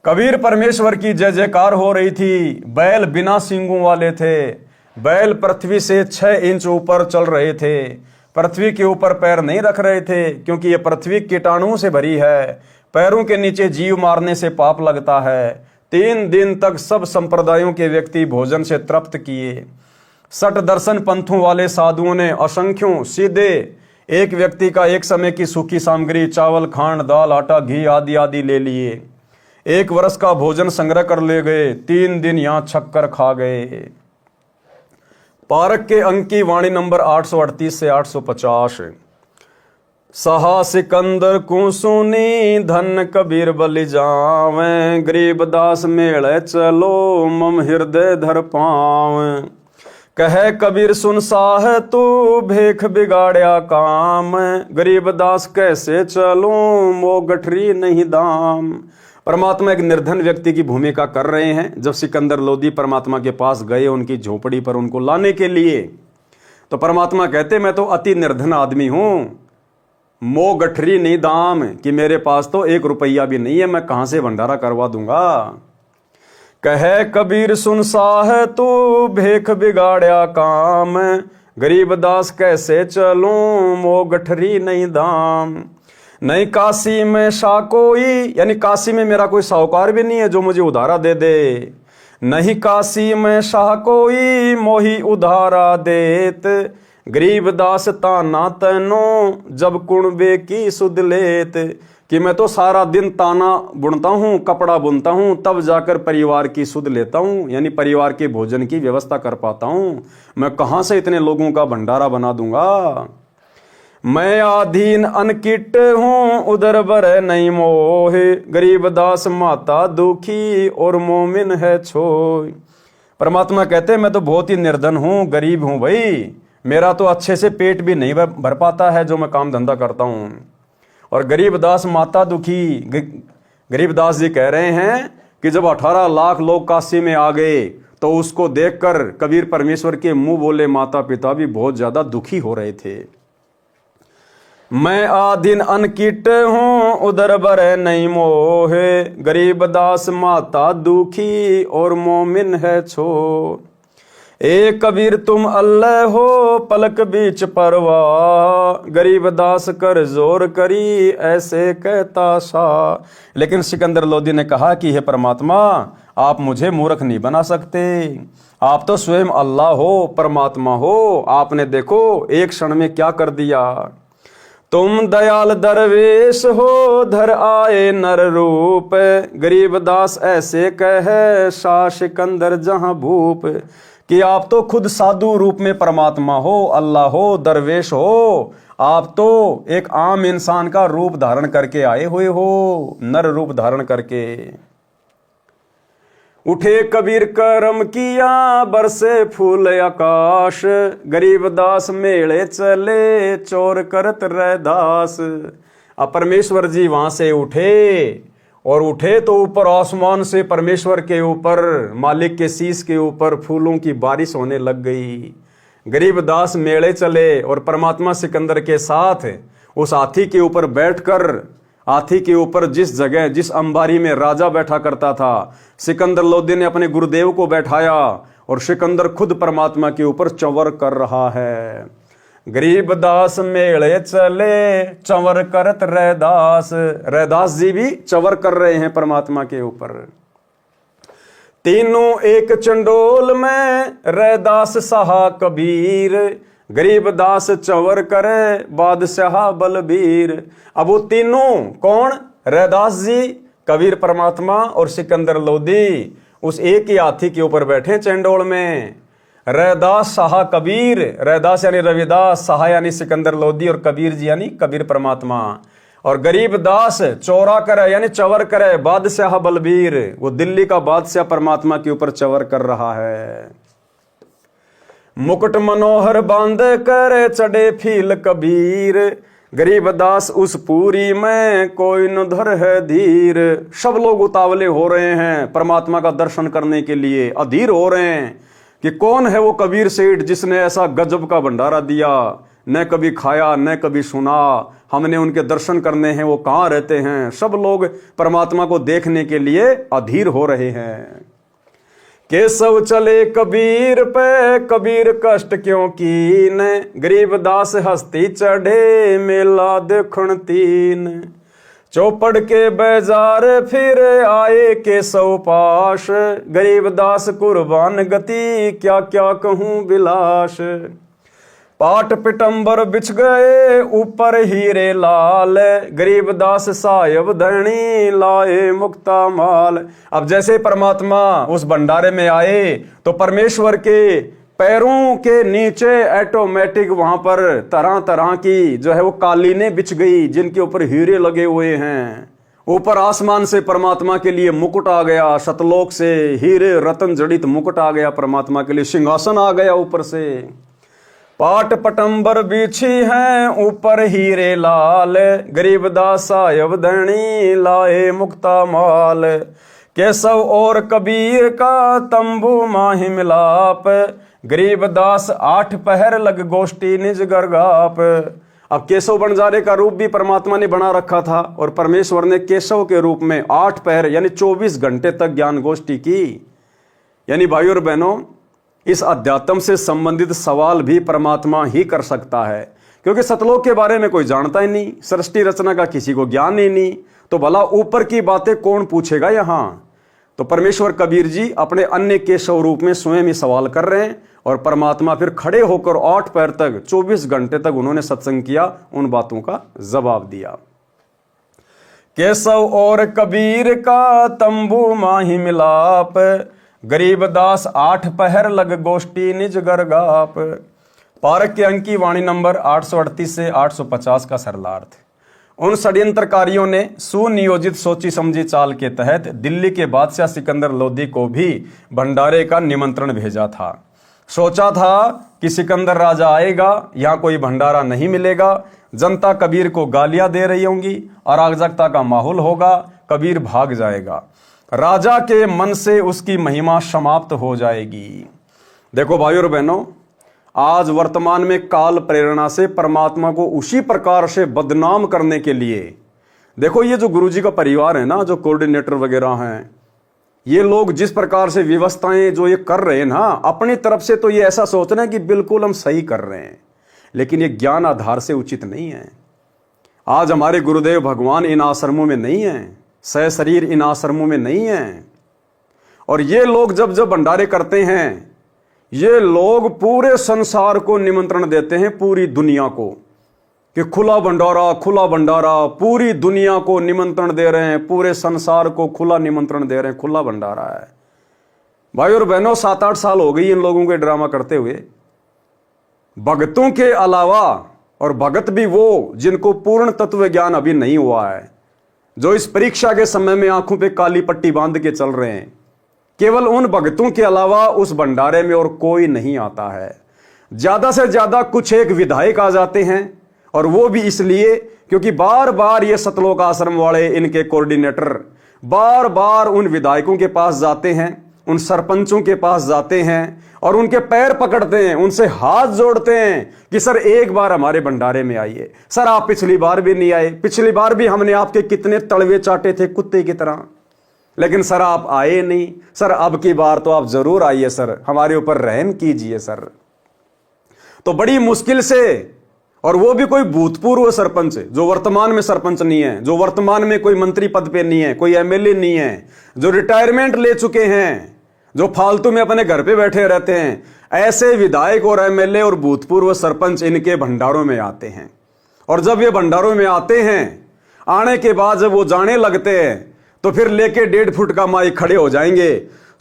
कबीर परमेश्वर की जय जयकार हो रही थी। बैल बिना सींगों वाले थे। बैल पृथ्वी से 6 इंच ऊपर चल रहे थे। पृथ्वी के ऊपर पैर नहीं रख रहे थे, क्योंकि यह पृथ्वी कीटाणुओं से भरी है। पैरों के नीचे जीव मारने से पाप लगता है। 3 दिन तक सब संप्रदायों के व्यक्ति भोजन से तृप्त किए। 60 दर्शन पंथों वाले साधुओं ने असंख्यों सीधे एक व्यक्ति का एक समय की सूखी सामग्री, चावल, खांड, दाल, आटा, घी आदि आदि ले लिए। 1 वर्ष का भोजन संग्रह कर ले गए। 3 दिन यहां छक्कर खा गए। पारक के अंक की वाणी नंबर 838 से 850। सहा सिकंदर को सुनी धन कबीर बलि जावें, गरीबदास मेले चलो मम हृदय धर पावें। कहे कबीर सुन साह तू भेख बिगाड़या काम, गरीबदास कैसे चलूं मो गठरी नहीं दाम। परमात्मा एक निर्धन व्यक्ति की भूमिका कर रहे हैं। जब सिकंदर लोदी परमात्मा के पास गए उनकी झोपड़ी पर उनको लाने के लिए, तो परमात्मा कहते मैं तो अति निर्धन आदमी हूं, मो गठरी नहीं दाम, कि मेरे पास तो 1 रुपया भी नहीं है, मैं कहां से भंडारा करवा दूंगा। कहे कबीर सुन साह तू भेख बिगाड़या काम, गरीबदास कैसे चलूं मो गठरी नहीं दाम। नहीं काशी में शाह कोई, यानी काशी में मेरा कोई साहूकार भी नहीं है जो मुझे उधारा दे दे। नहीं काशी में शाह कोई मोही उधारा देत, गरीबदास ताना तैनो जब कुणबे की सुध लेत। कि मैं तो सारा दिन ताना बुनता हूँ, कपड़ा बुनता हूँ, तब जाकर परिवार की सुध लेता हूँ, यानी परिवार के भोजन की व्यवस्था कर पाता हूँ। मैं कहाँ से इतने लोगों का भंडारा बना दूंगा। मैं आधीन अनकिट हूँ उधर बर नहीं मोहे, गरीबदास माता दुखी और मोमिन है छोय। परमात्मा कहते हैं मैं तो बहुत ही निर्धन हूँ, गरीब हूँ भाई, मेरा तो अच्छे से पेट भी नहीं भर पाता है जो मैं काम धंधा करता हूँ। और गरीबदास माता दुखी, गरीबदास जी कह रहे हैं कि जब 18 लाख लोग काशी में आ गए तो उसको देखकर कबीर परमेश्वर के मुंह बोले माता पिता भी बहुत ज्यादा दुखी हो रहे थे। मैं आधीन अनकिट हूँ उधर बर नहीं मोहे, गरीबदास माता दुखी और मोमिन है छो। ए कबीर तुम अल्लाह हो पलक बीच परवाह, गरीबदास कर जोर करी ऐसे कहता सा। लेकिन सिकंदर लोदी ने कहा कि हे परमात्मा आप मुझे मूर्ख नहीं बना सकते, आप तो स्वयं अल्लाह हो, परमात्मा हो। आपने देखो एक क्षण में क्या कर दिया। तुम दयाल दरवेश हो धर आए नर रूप, गरीबदास ऐसे कहे शाह सिकंदर जहां भूप। कि आप तो खुद साधु रूप में परमात्मा हो, अल्लाह हो, दरवेश हो, आप तो एक आम इंसान का रूप धारण करके आए हुए हो, नर रूप धारण करके। उठे कबीर करम किया बरसे फूल आकाश, गरीबदास मेले चले चोर करत रैदास। अब परमेश्वर जी वहां से उठे, और उठे तो ऊपर आसमान से परमेश्वर के ऊपर, मालिक के शीश के ऊपर फूलों की बारिश होने लग गई। गरीबदास मेले चले और परमात्मा सिकंदर के साथ उस हाथी के ऊपर बैठकर, हाथी के ऊपर जिस जगह जिस अंबारी में राजा बैठा करता था, सिकंदर लोदी ने अपने गुरुदेव को बैठाया और सिकंदर खुद परमात्मा के ऊपर चंवर कर रहा है। गरीबदास मेले चले चंवर करत रैदास, रैदास जी भी चंवर कर रहे हैं परमात्मा के ऊपर। तीनों एक चंडोल में रैदास सहा कबीर, गरीबदास चंवर करे बादशाह बलबीर। अब वो तीनों कौन? रैदास जी, कबीर परमात्मा और सिकंदर लोदी उस एक ही हाथी के ऊपर बैठे चंडोल में। रैदास शाह कबीर, रैदास यानी रविदास, शाह यानी सिकंदर लोदी और कबीर जी यानी कबीर परमात्मा। और गरीबदास चौरा करे यानी चवर करे बादशाह बलबीर, वो दिल्ली का बादशाह परमात्मा के ऊपर चवर कर रहा है। मुकुट मनोहर बांधे करे चढ़े फील कबीर, गरीबदास उस पूरी में कोई न धर है धीर। सब लोग उतावले हो रहे हैं परमात्मा का दर्शन करने के लिए, अधीर हो रहे हैं कि कौन है वो कबीर सेठ जिसने ऐसा गजब का भंडारा दिया, न कभी खाया न कभी सुना, हमने उनके दर्शन करने हैं, वो कहाँ रहते हैं। सब लोग परमात्मा को देखने के लिए अधीर हो रहे हैं। केशव चले कबीर पे कबीर कष्ट क्यों कीन, गरीबदास हस्ती चढ़े मेला देखण तीन। चौपड़ के बाजार फिर आए केशव पाश, गरीबदास कुर्बान गति क्या क्या कहूँ बिलाश। पाट पिटंबर बिछ गए ऊपर हीरे लाल, गरीबदास सायब धनी लाए मुक्ता माल। अब जैसे परमात्मा उस भंडारे में आए तो परमेश्वर के पैरों के नीचे ऑटोमेटिक वहां पर तरह तरह की जो है वो कालीनें बिछ गई, जिनके ऊपर हीरे लगे हुए हैं। ऊपर आसमान से परमात्मा के लिए मुकुट आ गया, सतलोक से हीरे रतन जड़ित मुकुट आ गया परमात्मा के लिए, सिंहासन आ गया ऊपर से। पाट पटंबर बिछी हैं ऊपर हीरे लाल, गरीबदास आयब धनी लाए मुक्ता माल। केशव और कबीर का तंबू माही मिलाप, गरीबदास 8 पहर लग गोष्ठी निज गरगाप। अब केशव बंजारे का रूप भी परमात्मा ने बना रखा था और परमेश्वर ने केशव के रूप में 8 पहर यानी 24 घंटे तक ज्ञान गोष्ठी की। यानी भाइयों और बहनों, इस अध्यात्म से संबंधित सवाल भी परमात्मा ही कर सकता है, क्योंकि सतलोक के बारे में कोई जानता ही नहीं, सृष्टि रचना का किसी को ज्ञान ही नहीं, तो भला ऊपर की बातें कौन पूछेगा यहां। तो परमेश्वर कबीर जी अपने अन्य केशव रूप में स्वयं ही सवाल कर रहे हैं और परमात्मा फिर खड़े होकर 8 पैर तक 24 घंटे तक उन्होंने सत्संग किया, उन बातों का जवाब दिया। केशव और कबीर का तंबू माही मिलाप, गरीबदास 8 पहर लग गोष्ठी निज गरगाप। पारक के अंक की वाणी नंबर 838 से 850 का सरलार्थ। उन षड्यंत्रकारियों ने सुनियोजित सोची समझी चाल के तहत दिल्ली के बादशाह सिकंदर लोदी को भी भंडारे का निमंत्रण भेजा था। सोचा था कि सिकंदर राजा आएगा, यहां कोई भंडारा नहीं मिलेगा, जनता कबीर को गालियां दे रही होंगी, अराजकता का माहौल होगा, कबीर भाग जाएगा, राजा के मन से उसकी महिमा समाप्त हो जाएगी। देखो भाइयों और बहनों, आज वर्तमान में काल प्रेरणा से परमात्मा को उसी प्रकार से बदनाम करने के लिए, देखो ये जो गुरुजी का परिवार है ना, जो कोऑर्डिनेटर वगैरह हैं, ये लोग जिस प्रकार से व्यवस्थाएं जो ये कर रहे हैं ना, अपनी तरफ से तो ये ऐसा सोच रहे हैं कि बिल्कुल हम सही कर रहे हैं, लेकिन ये ज्ञान आधार से उचित नहीं है। आज हमारे गुरुदेव भगवान इन आश्रमों में नहीं है, सह शरीर इन आश्रमों में नहीं है। और ये लोग जब जब भंडारे करते हैं, ये लोग पूरे संसार को निमंत्रण देते हैं, पूरी दुनिया को, कि खुला भंडारा, पूरी दुनिया को निमंत्रण दे रहे हैं, पूरे संसार को खुला निमंत्रण दे रहे हैं, खुला भंडारा है। भाई और बहनों, 7-8 साल हो गई इन लोगों के ड्रामा करते हुए। भगतों के अलावा, और भगत भी वो जिनको पूर्ण तत्व ज्ञान अभी नहीं हुआ है, जो इस परीक्षा के समय में आंखों पे काली पट्टी बांध के चल रहे हैं, केवल उन भक्तों के अलावा उस भंडारे में और कोई नहीं आता है। ज्यादा से ज्यादा कुछ एक विधायक आ जाते हैं, और वो भी इसलिए क्योंकि बार बार ये सतलोक आश्रम वाले, इनके कोऑर्डिनेटर बार बार उन विधायकों के पास जाते हैं, उन सरपंचों के पास जाते हैं और उनके पैर पकड़ते हैं, उनसे हाथ जोड़ते हैं कि सर एक बार हमारे भंडारे में आइए। सर आप पिछली बार भी नहीं आए, पिछली बार भी हमने आपके कितने तड़वे चाटे थे कुत्ते की तरह, लेकिन सर आप आए नहीं। सर अब की बार तो आप जरूर आइए सर, हमारे ऊपर रहम कीजिए सर। तो बड़ी मुश्किल से, और वो भी कोई भूतपूर्व सरपंच, जो वर्तमान में सरपंच नहीं है, जो वर्तमान में कोई मंत्री पद पे नहीं है, कोई एमएलए नहीं है, जो रिटायरमेंट ले चुके हैं, जो फालतू में अपने घर पे बैठे रहते हैं, ऐसे विधायक और एमएलए और भूतपूर्व सरपंच इनके भंडारों में आते हैं। और जब ये भंडारों में आते हैं, आने के बाद जब वो जाने लगते हैं, तो फिर लेके 1.5 फुट का माइक खड़े हो जाएंगे।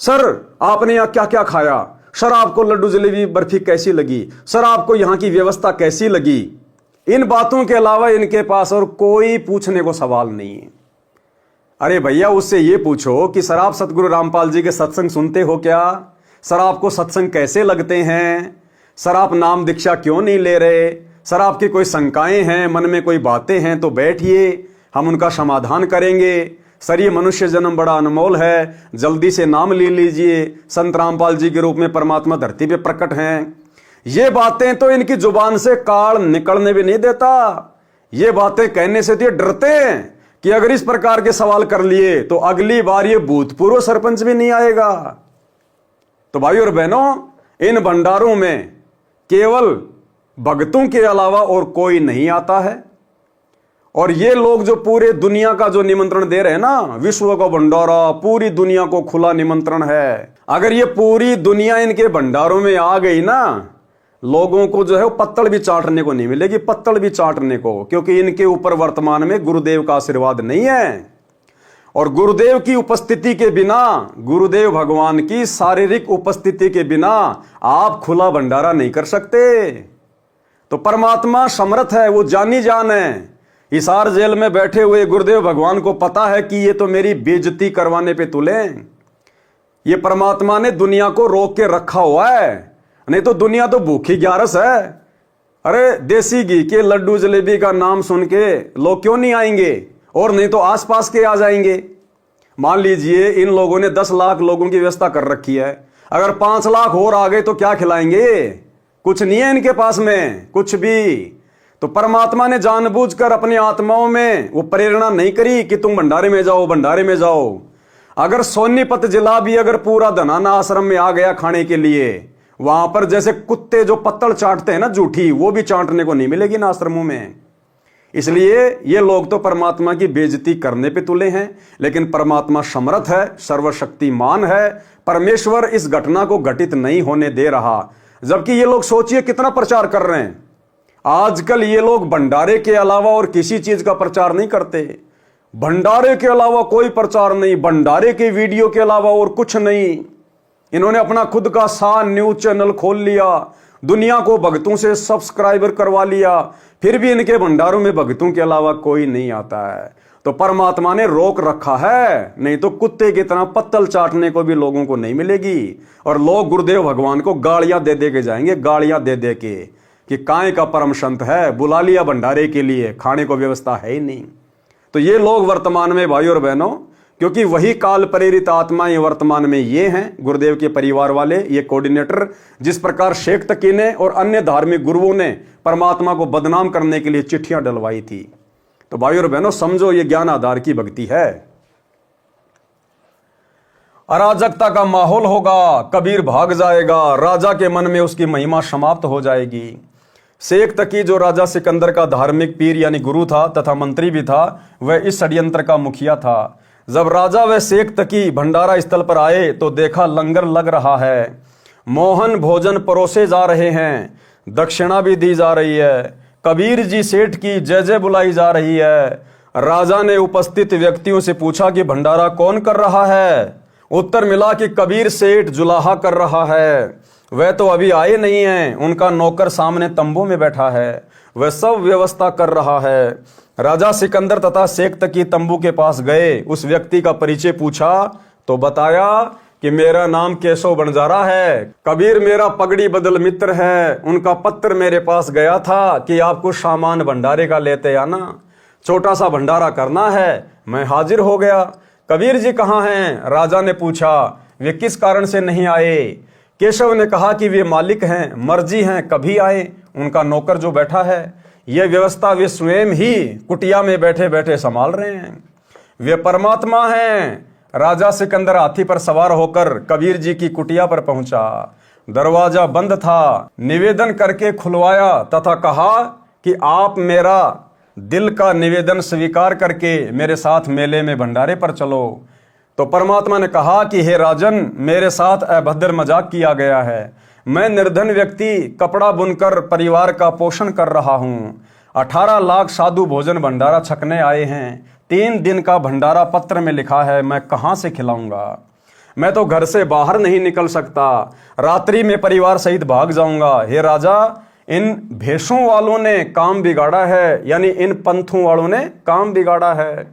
सर आपने यहां क्या क्या खाया, सर आपको लड्डू जलेबी बर्फी कैसी लगी, सर आपको यहां की व्यवस्था कैसी लगी। इन बातों के अलावा इनके पास और कोई पूछने को सवाल नहीं है। अरे भैया, उससे ये पूछो कि सर आप सतगुरु रामपाल जी के सत्संग सुनते हो क्या, सर आपको सत्संग कैसे लगते हैं, सर आप नाम दीक्षा क्यों नहीं ले रहे, सर आपकी कोई शंकाएं हैं, मन में कोई बातें हैं तो बैठिए, हम उनका समाधान करेंगे। सर ये मनुष्य जन्म बड़ा अनमोल है, जल्दी से नाम ले लीजिए, संत रामपाल जी के रूप में परमात्मा धरती पे प्रकट हैं। ये बातें तो इनकी जुबान से काल निकलने भी नहीं देता। ये बातें कहने से तो ये डरते हैं कि अगर इस प्रकार के सवाल कर लिए तो अगली बार ये भूतपूर्व सरपंच भी नहीं आएगा। तो भाई और बहनों, इन भंडारों में केवल भक्तों के अलावा और कोई नहीं आता है। और ये लोग जो पूरे दुनिया का जो निमंत्रण दे रहे हैं ना, विश्व का भंडारा, पूरी दुनिया को खुला निमंत्रण है। अगर ये पूरी दुनिया इनके भंडारों में आ गई ना, लोगों को जो है वो पत्तल भी चाटने को नहीं मिलेगी, पत्तल भी चाटने को, क्योंकि इनके ऊपर वर्तमान में गुरुदेव का आशीर्वाद नहीं है। और गुरुदेव की उपस्थिति के बिना, गुरुदेव भगवान की शारीरिक उपस्थिति के बिना आप खुला भंडारा नहीं कर सकते। तो परमात्मा समर्थ है, वो जानी जान है। हिसार जेल में बैठे हुए गुरुदेव भगवान को पता है कि ये तो मेरी बेइज्जती करवाने पे तुले। ये परमात्मा ने दुनिया को रोक के रखा हुआ है, नहीं तो दुनिया तो भूखी ग्यारस है। अरे देसी घी के लड्डू जलेबी का नाम सुन के लोग क्यों नहीं आएंगे, और नहीं तो आसपास के आ जाएंगे। मान लीजिए इन लोगों ने 10 लाख लोगों की व्यवस्था कर रखी है, अगर 5 लाख और आ गए तो क्या खिलाएंगे? कुछ नहीं है इनके पास में, कुछ भी। तो परमात्मा ने जानबूझकर अपनी आत्माओं में वो प्रेरणा नहीं करी कि तुम भंडारे में जाओ, भंडारे में जाओ। अगर सोनीपत जिला भी अगर पूरा धनाना आश्रम में आ गया खाने के लिए, वहां पर जैसे कुत्ते जो पत्तल चाटते हैं ना झूठी, वो भी चाटने को नहीं मिलेगी ना आश्रमों में। इसलिए ये लोग तो परमात्मा की बेइज्जती करने पे तुले हैं, लेकिन परमात्मा समर्थ है, सर्वशक्तिमान है। परमेश्वर इस घटना को घटित नहीं होने दे रहा। जबकि ये लोग सोचिए कितना प्रचार कर रहे हैं। आजकल ये लोग भंडारे के अलावा और किसी चीज का प्रचार नहीं करते। भंडारे के अलावा कोई प्रचार नहीं, भंडारे के वीडियो के अलावा और कुछ नहीं। इन्होंने अपना खुद का न्यूज चैनल खोल लिया, दुनिया को भक्तों से सब्सक्राइबर करवा लिया, फिर भी इनके भंडारों में भक्तों के अलावा कोई नहीं आता है। तो परमात्मा ने रोक रखा है, नहीं तो कुत्ते की तरह पत्तल चाटने को भी लोगों को नहीं मिलेगी। और लोग गुरुदेव भगवान को गालियां दे दे के जाएंगे, गालियां दे दे के, कि काय का परम संत है, बुला लिया भंडारे के लिए, खाने को व्यवस्था है ही नहीं। तो ये लोग वर्तमान में भाई और बहनों, क्योंकि वही काल प्रेरित आत्माएं वर्तमान में ये हैं, गुरुदेव के परिवार वाले, ये कोऑर्डिनेटर, जिस प्रकार शेख तकी ने और अन्य धार्मिक गुरुओं ने परमात्मा को बदनाम करने के लिए चिट्ठियां डलवाई थी। तो भाई और बहनों समझो, ये ज्ञान आधार की भक्ति है। अराजकता का माहौल होगा, कबीर भाग जाएगा, राजा के मन में उसकी महिमा समाप्त हो जाएगी। शेख तकी जो राजा सिकंदर का धार्मिक पीर यानी गुरु था तथा मंत्री भी था, वह इस षड्यंत्र का मुखिया था। जब राजा व शेख तकी भंडारा स्थल पर आए तो देखा लंगर लग रहा है, मोहन भोजन परोसे जा रहे हैं, दक्षिणा भी दी जा रही है, कबीर जी सेठ की जय जय बुलाई जा रही है। राजा ने उपस्थित व्यक्तियों से पूछा कि भंडारा कौन कर रहा है? उत्तर मिला कि कबीर सेठ जुलाहा कर रहा है। वह तो अभी आए नहीं हैं, उनका नौकर सामने तंबू में बैठा है, वह सब व्यवस्था कर रहा है। राजा सिकंदर तथा शेख तकी तंबू के पास गए, उस व्यक्ति का परिचय पूछा तो बताया कि मेरा नाम केशव बंजारा है, कबीर मेरा पगड़ी बदल मित्र है, उनका पत्र मेरे पास गया था कि आपको सामान भंडारे का लेते आना, छोटा सा भंडारा करना है। मैं हाजिर हो गया। कबीर जी कहाँ हैं? राजा ने पूछा। वे किस कारण से नहीं आए? केशव ने कहा कि वे मालिक हैं, मर्जी हैं, कभी आए। उनका नौकर जो बैठा है, यह व्यवस्था वे स्वयं ही कुटिया में बैठे बैठे संभाल रहे हैं। वे परमात्मा हैं। राजा सिकंदर हाथी पर सवार होकर कबीर जी की कुटिया पर पहुंचा। दरवाजा बंद था। निवेदन करके खुलवाया तथा कहा कि आप मेरा दिल का निवेदन स्वीकार करके मेरे साथ मेले में भंडारे पर चलो। तो परमात्मा ने कहा कि हे राजन, मेरे साथ अभद्र मजाक किया गया है। मैं निर्धन व्यक्ति कपड़ा बुनकर परिवार का पोषण कर रहा हूँ। 18 लाख साधु भोजन भंडारा छकने आए हैं। 3 दिन का भंडारा पत्र में लिखा है, मैं कहाँ से खिलाऊंगा? मैं तो घर से बाहर नहीं निकल सकता, रात्रि में परिवार सहित भाग जाऊंगा। हे राजा, इन भेषों वालों ने काम बिगाड़ा है, यानी इन पंथों वालों ने काम बिगाड़ा है।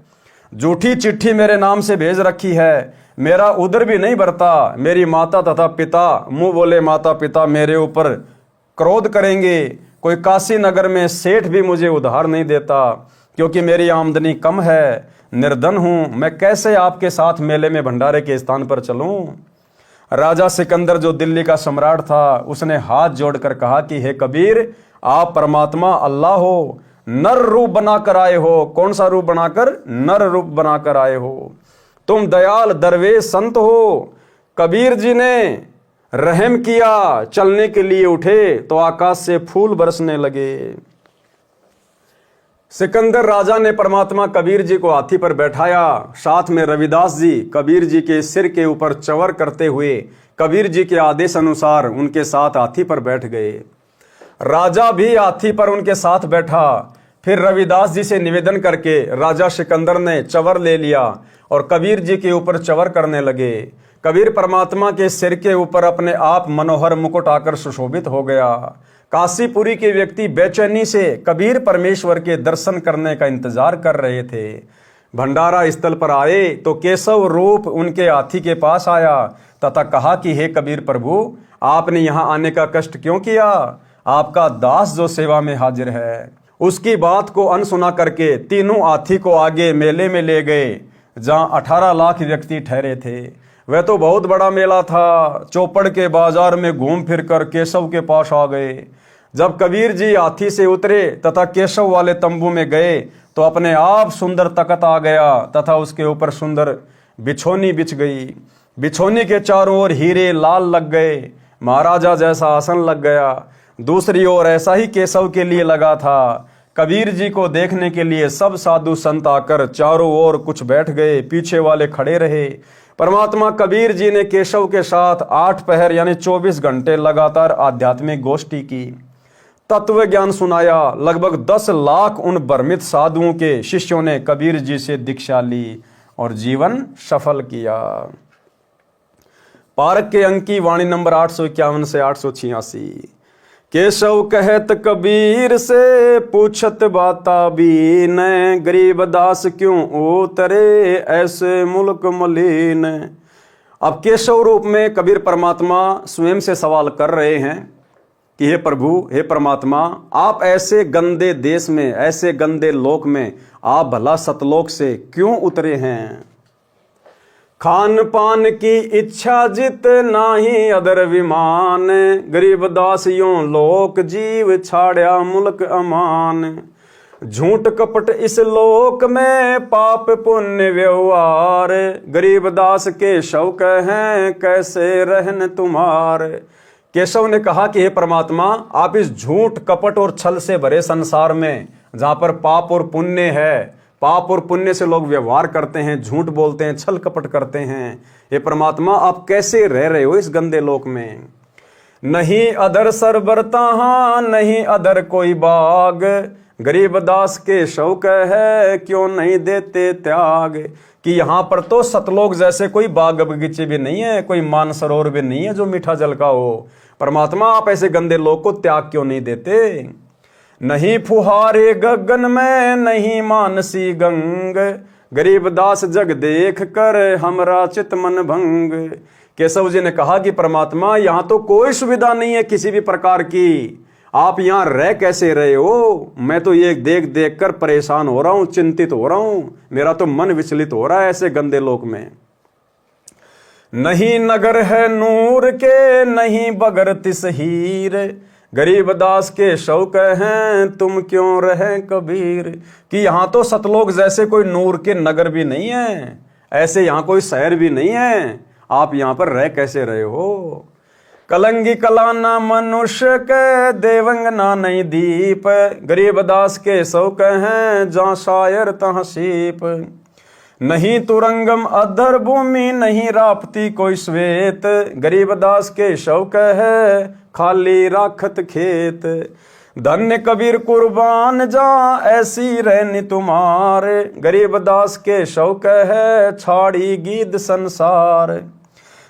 झूठी चिट्ठी मेरे नाम से भेज रखी है, मेरा उधर भी नहीं भरता। मेरी माता तथा पिता, मुंह बोले माता पिता, मेरे ऊपर क्रोध करेंगे। कोई काशी नगर में सेठ भी मुझे उधार नहीं देता, क्योंकि मेरी आमदनी कम है, निर्धन हूं। मैं कैसे आपके साथ मेले में भंडारे के स्थान पर चलूं? राजा सिकंदर जो दिल्ली का सम्राट था, उसने हाथ जोड़कर कहा कि हे कबीर, आप परमात्मा अल्लाह हो, नर रूप बनाकर आए हो। कौन सा रूप बनाकर? नर रूप बनाकर आए हो। तुम दयाल दरवेश संत हो। कबीर जी ने रहम किया, चलने के लिए उठे तो आकाश से फूल बरसने लगे। सिकंदर राजा ने परमात्मा कबीर जी को हाथी पर बैठाया। साथ में रविदास जी कबीर जी के सिर के ऊपर चवर करते हुए कबीर जी के आदेश अनुसार उनके साथ हाथी पर बैठ गए। राजा भी हाथी पर उनके साथ बैठा। फिर रविदास जी से निवेदन करके राजा सिकंदर ने चवर ले लिया और कबीर जी के ऊपर चवर करने लगे। कबीर परमात्मा के सिर के ऊपर अपने आप मनोहर मुकुट आकर सुशोभित हो गया। काशीपुरी के व्यक्ति बेचैनी से कबीर परमेश्वर के दर्शन करने का इंतजार कर रहे थे। भंडारा स्थल पर आए तो केशव रूप उनके हाथी के पास आया तथा कहा कि हे कबीर प्रभु, आपने यहाँ आने का कष्ट क्यों किया? आपका दास जो सेवा में हाजिर है। उसकी बात को अनसुना करके तीनों हाथी को आगे मेले में ले गए जहाँ 18 लाख व्यक्ति ठहरे थे। वह तो बहुत बड़ा मेला था। चौपड़ के बाजार में घूम फिर कर केशव के पास आ गए। जब कबीर जी हाथी से उतरे तथा केशव वाले तंबू में गए तो अपने आप सुंदर तख्त आ गया तथा उसके ऊपर सुंदर बिछोनी बिछ गई। बिछोनी के चारों ओर हीरे लाल लग गए। महाराजा जैसा आसन लग गया। दूसरी ओर ऐसा ही केशव के लिए लगा था। कबीर जी को देखने के लिए सब साधु संत आकर चारों ओर कुछ बैठ गए, पीछे वाले खड़े रहे। परमात्मा कबीर जी ने केशव के साथ 8 पहर यानी 24 घंटे लगातार आध्यात्मिक गोष्ठी की, तत्व ज्ञान सुनाया। लगभग 10 लाख उन भ्रमित साधुओं के शिष्यों ने कबीर जी से दीक्षा ली और जीवन सफल किया। पारक के अंक की वाणी नंबर 851 से 886। केशव कहत कबीर से पूछत बाता बीन, गरीब दास क्यों उतरे ऐसे मुल्क मलिन। अब केशव रूप में कबीर परमात्मा स्वयं से सवाल कर रहे हैं कि हे प्रभु, हे परमात्मा, आप ऐसे गंदे देश में, ऐसे गंदे लोक में आप भला सतलोक से क्यों उतरे हैं? खान पान की इच्छा जित नाही अदर विमान, गरीब दास यूं लोक जीव छाड़या मुल्क अमान। झूठ कपट इस लोक में पाप पुण्य व्यवहार, गरीब दास के शौक हैं कैसे रहन तुम्हार। केशव ने कहा कि हे परमात्मा, आप इस झूठ कपट और छल से भरे संसार में जहां पर पाप और पुण्य है, पाप और पुण्य से लोग व्यवहार करते हैं, झूठ बोलते हैं, छल कपट करते हैं, हे परमात्मा आप कैसे रह रहे हो इस गंदे लोक में? नहीं अदर सर बरता नहीं अदर कोई बाग, गरीब दास के शौक है क्यों नहीं देते त्याग। कि यहाँ पर तो सतलोक जैसे कोई बाग बगीचे भी नहीं है, कोई मानसरोवर भी नहीं है जो मीठा जल का हो। परमात्मा आप ऐसे गंदे लोक को त्याग क्यों नहीं देते? नहीं फुहारे गगन में नहीं मानसी गंग, गरीब दास जग देख कर हमरा चित मन भंग। केशव जी ने कहा कि परमात्मा यहाँ तो कोई सुविधा नहीं है किसी भी प्रकार की, आप यहाँ रह कैसे रहे हो? मैं तो ये देख देख कर परेशान हो रहा हूँ, चिंतित हो रहा हूँ, मेरा तो मन विचलित हो रहा है ऐसे गंदे लोक में। नहीं नगर है नूर के नहीं बगर तिस हीर, गरीब दास के शौक हैं तुम क्यों रहे कबीर। कि यहाँ तो सतलोक जैसे कोई नूर के नगर भी नहीं है, ऐसे यहाँ कोई शहर भी नहीं है, आप यहाँ पर रह कैसे रहे हो? कलंगी कलाना मनुष्य के देवंगना नहीं दीप, गरीब दास के शौक हैं जहाँ शायर तहाँ सीप। नहीं तुरंगम अधर भूमि नहीं रापती कोई श्वेत, गरीब दास के शौक है खाली राखत खेत। धन्य कबीर कुर्बान जा ऐसी रहनी तुम्हारे, गरीब दास के शौक है छाड़ी गीत संसार।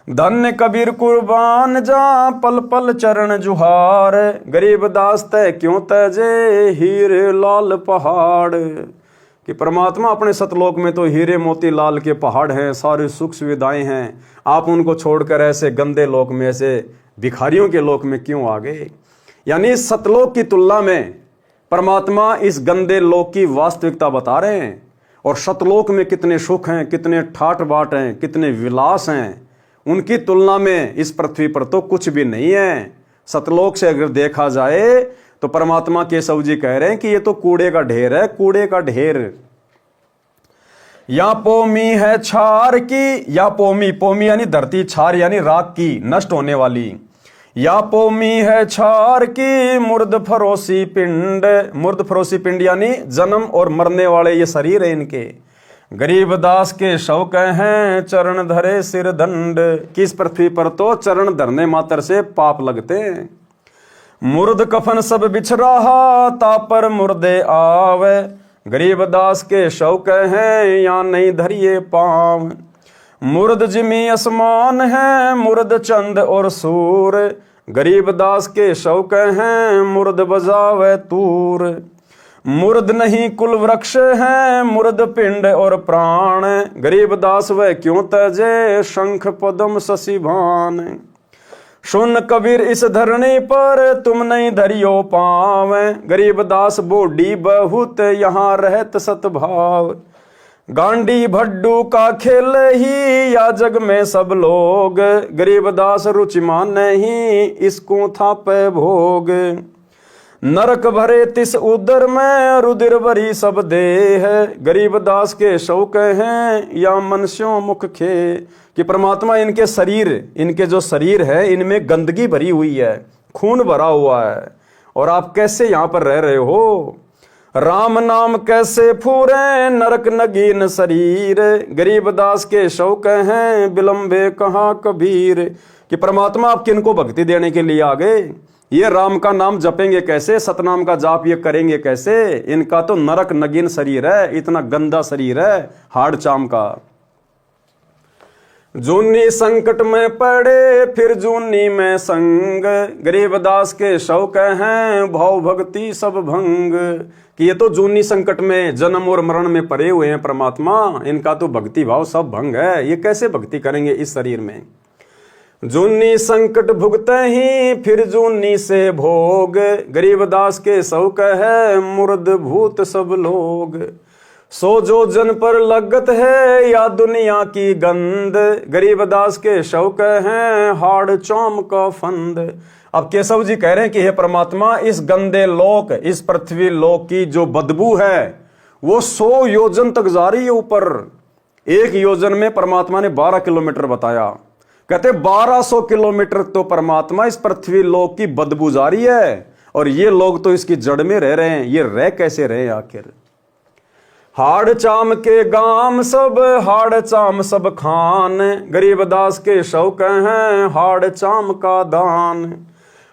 धन्य कबीर कुर्बान जा पल पल चरण जुहार, गरीब दास तय क्यों तजे हीरे लाल पहाड़। कि परमात्मा अपने सतलोक में तो हीरे मोती लाल के पहाड़ हैं, सारी सुख सुविधाएं हैं, आप उनको छोड़कर ऐसे गंदे लोक में, ऐसे भिखारियों के लोक में क्यों आ गए? यानी सतलोक की तुलना में परमात्मा इस गंदे लोक की वास्तविकता बता रहे हैं। और सतलोक में कितने सुख हैं, कितने ठाट बाट हैं, कितने विलास हैं, उनकी तुलना में इस पृथ्वी पर तो कुछ भी नहीं है। सतलोक से अगर देखा जाए तो परमात्मा केशव जी कह रहे हैं कि ये तो कूड़े का ढेर है, कूड़े का ढेर। या पोमी है छार की, या पोमी, पोमी यानी धरती, छार यानी राख की, नष्ट होने वाली। या पोमी है छार की मुर्द फरोसी पिंड, मुर्द फरोसी पिंड यानी जन्म और मरने वाले ये शरीर है इनके। गरीब दास के शौक हैं चरण धरे सिर दंड, किस पृथ्वी पर तो चरण धरने मात्र से पाप लगते हैं। मुर्द कफन सब बिछ रहा, तापर मुर्दे आवे, गरीबदास के शौक हैं या नहीं धरिए पाँव। मुर्द जिमी आसमान है, मुर्द चंद और सूर, गरीबदास के शौक हैं मुर्द बजावे तूर। मुर्द नहीं कुल वृक्ष है, मुर्द पिंड और प्राण, गरीबदास वह क्यों तजे शंख पदम शशि भान। सुन कबीर इस धरनी पर तुम नहीं धरियो पाँव, गरीबदास बोडी बहुत यहाँ रहत सतभाव। गांडी भड्डू का खेल ही या जग में सब लोग, गरीबदास रुचि मान नहीं इसको था पे भोग। नरक भरे तिस उदर में रुधिर भरी सब देह, गरीबदास के शौक हैं या मनुष्यों मुख खे। कि परमात्मा इनके शरीर, इनके जो शरीर है इनमें गंदगी भरी हुई है, खून भरा हुआ है, और आप कैसे यहाँ पर रह रहे हो। राम नाम कैसे फूरे नरक नगीन शरीर, गरीबदास के शौक हैं विलंबे कहाँ कबीर। कि परमात्मा आप किनको भक्ति देने के लिए आ गए, ये राम का नाम जपेंगे कैसे, सतनाम का जाप ये करेंगे कैसे। इनका तो नरक नगीन शरीर है, इतना गंदा शरीर है हाड़ चाम का। जूनी संकट में पड़े फिर जूनी में संग, गरीबदास के शौक हैं भाव भक्ति सब भंग। कि ये तो जूनी संकट में जन्म और मरण में पड़े हुए हैं परमात्मा, इनका तो भक्ति भाव सब भंग है, ये कैसे भक्ति करेंगे इस शरीर में। जूनी संकट भुगते ही फिर जूनी से भोग, गरीबदास के शौक है मुर्द भूत सब लोग। सो जो जन पर लगत है या दुनिया की गंद, गरीबदास के शौक हैं हाड़ चाम का फंद। अब केशव जी कह रहे हैं कि हे परमात्मा इस गंदे लोक, इस पृथ्वी लोक की जो बदबू है वो 100 योजन तक जा रही है ऊपर। एक योजन में परमात्मा ने 12 किलोमीटर बताया, कहते 1200 किलोमीटर तो परमात्मा इस पृथ्वी लोक की बदबू जा रही है, और ये लोग तो इसकी जड़ में रह रहे हैं। ये रह कैसे रहे आखिर। हाड़ चाम के गाम सब, हाड़ चाम सब खान, गरीबदास के शौक हैं हाड़ चाम का दान।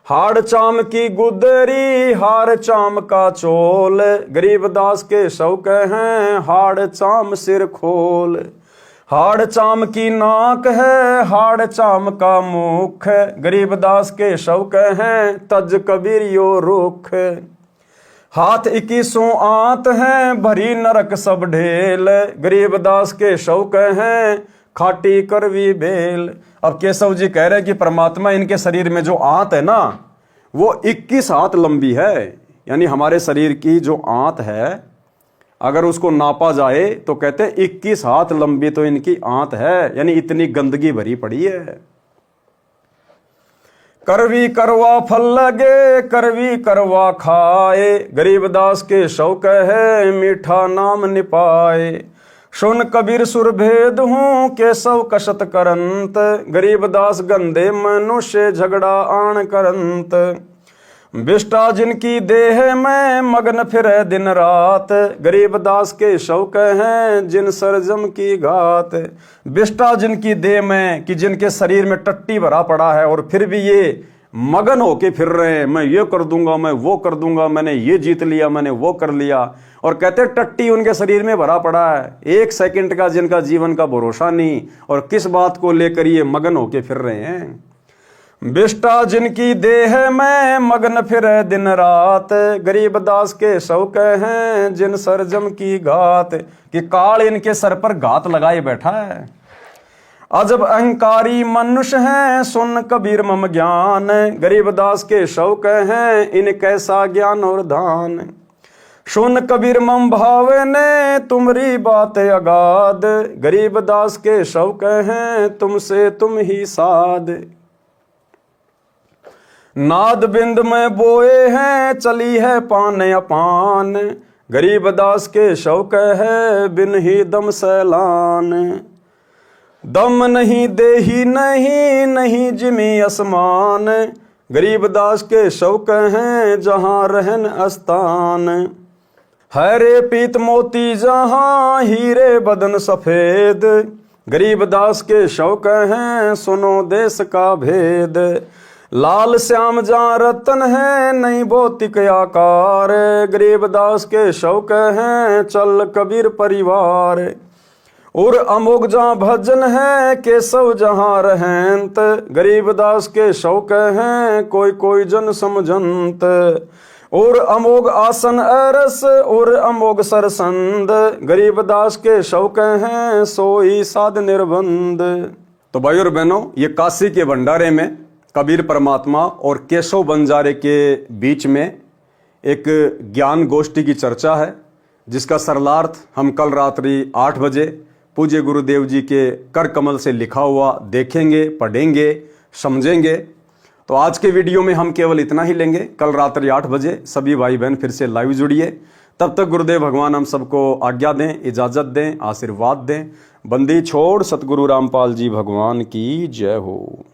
हाड़ चाम की गुदरी हाड़ चाम का चोल, गरीबदास के शौक हैं हाड़ चाम सिर खोल। हाड़ चाम की नाक है हाड़ चाम का मुख, गरीबदास के शौक हैं तज कबीर यो रुख। हाथ 21 आंत हैं भरी नरक सब ढेल, गरीबदास के शौक हैं खाटी करवी बेल। अब केशव जी कह रहे हैं कि परमात्मा इनके शरीर में जो आंत है ना वो 21 हाथ लंबी है। यानी हमारे शरीर की जो आंत है अगर उसको नापा जाए तो कहते हैं 21 हाथ लंबी तो इनकी आंत है, यानी इतनी गंदगी भरी पड़ी है। करवी करवा फल लगे करवी करवा खाए, गरीबदास के शौक है मीठा नाम निपाए। सुन कबीर सुर भेद हूँ केशव कशत करंत, गरीबदास गंदे मनुष्य झगड़ा आण करंत। विष्टा जिनकी देह में मगन फिरे दिन रात, गरीबदास के शौक हैं जिन सरजम की घात। विष्टा जिनकी देह में, कि जिनके शरीर में टट्टी भरा पड़ा है और फिर भी ये मगन होके फिर रहे हैं, मैं ये कर दूंगा मैं वो कर दूंगा, मैंने ये जीत लिया मैंने वो कर लिया, और कहते टट्टी उनके शरीर में भरा पड़ा है। एक सेकंड का जिनका जीवन का भरोसा नहीं, और किस बात को लेकर ये मगन होके फिर रहे हैं। विष्टा जिनकी देह में मगन फिरे दिन रात, गरीबदास के शौक हैं जिन सरजम की घात। कि काल इनके सर पर घात लगाए बैठा है। अजब अहंकारी मनुष्य हैं सुन कबीर मम ज्ञान, गरीबदास के शौक हैं इन कैसा ज्ञान और दान। सुन कबीर मम भावे ने तुम्हारी बात अगाध, गरीबदास के शौक हैं तुमसे तुम ही साध। नाद बिंद में बोए हैं चली है पान अपान, गरीबदास के शौक है बिन ही दम सैलान। दम नहीं देही नहीं नहीं जिमी आसमान, गरीबदास के शौक हैं जहाँ रहन अस्तान। हरे पीत मोती जहाँ हीरे बदन सफेद, गरीबदास के शौक हैं सुनो देश का भेद। लाल श्याम जहाँ रतन है नहीं भौतिक आकार, गरीबदास के शौक हैं चल कबीर परिवार। और अमोघ जहाँ भजन है केशव जहाँ रहंत, गरीबदास के शौक हैं कोई कोई जन समझंत। और अमोघ आसन अरस और अमोघ सरसंद, गरीबदास के शौक हैं सोई साध निर्बंध। तो भाई और बहनों, ये काशी के भंडारे में कबीर परमात्मा और केशव बंजारे के बीच में एक ज्ञान गोष्ठी की चर्चा है, जिसका सरलार्थ हम कल रात्रि 8 बजे पूज्य गुरुदेव जी के कर कमल से लिखा हुआ देखेंगे, पढ़ेंगे, समझेंगे। तो आज के वीडियो में हम केवल इतना ही लेंगे। कल रात्रि 8 बजे सभी भाई बहन फिर से लाइव जुड़िए। तब तक गुरुदेव भगवान हम सबको आज्ञा दें, इजाजत दें, आशीर्वाद दें। बंदी छोड़ सतगुरु रामपाल जी भगवान की जय हो।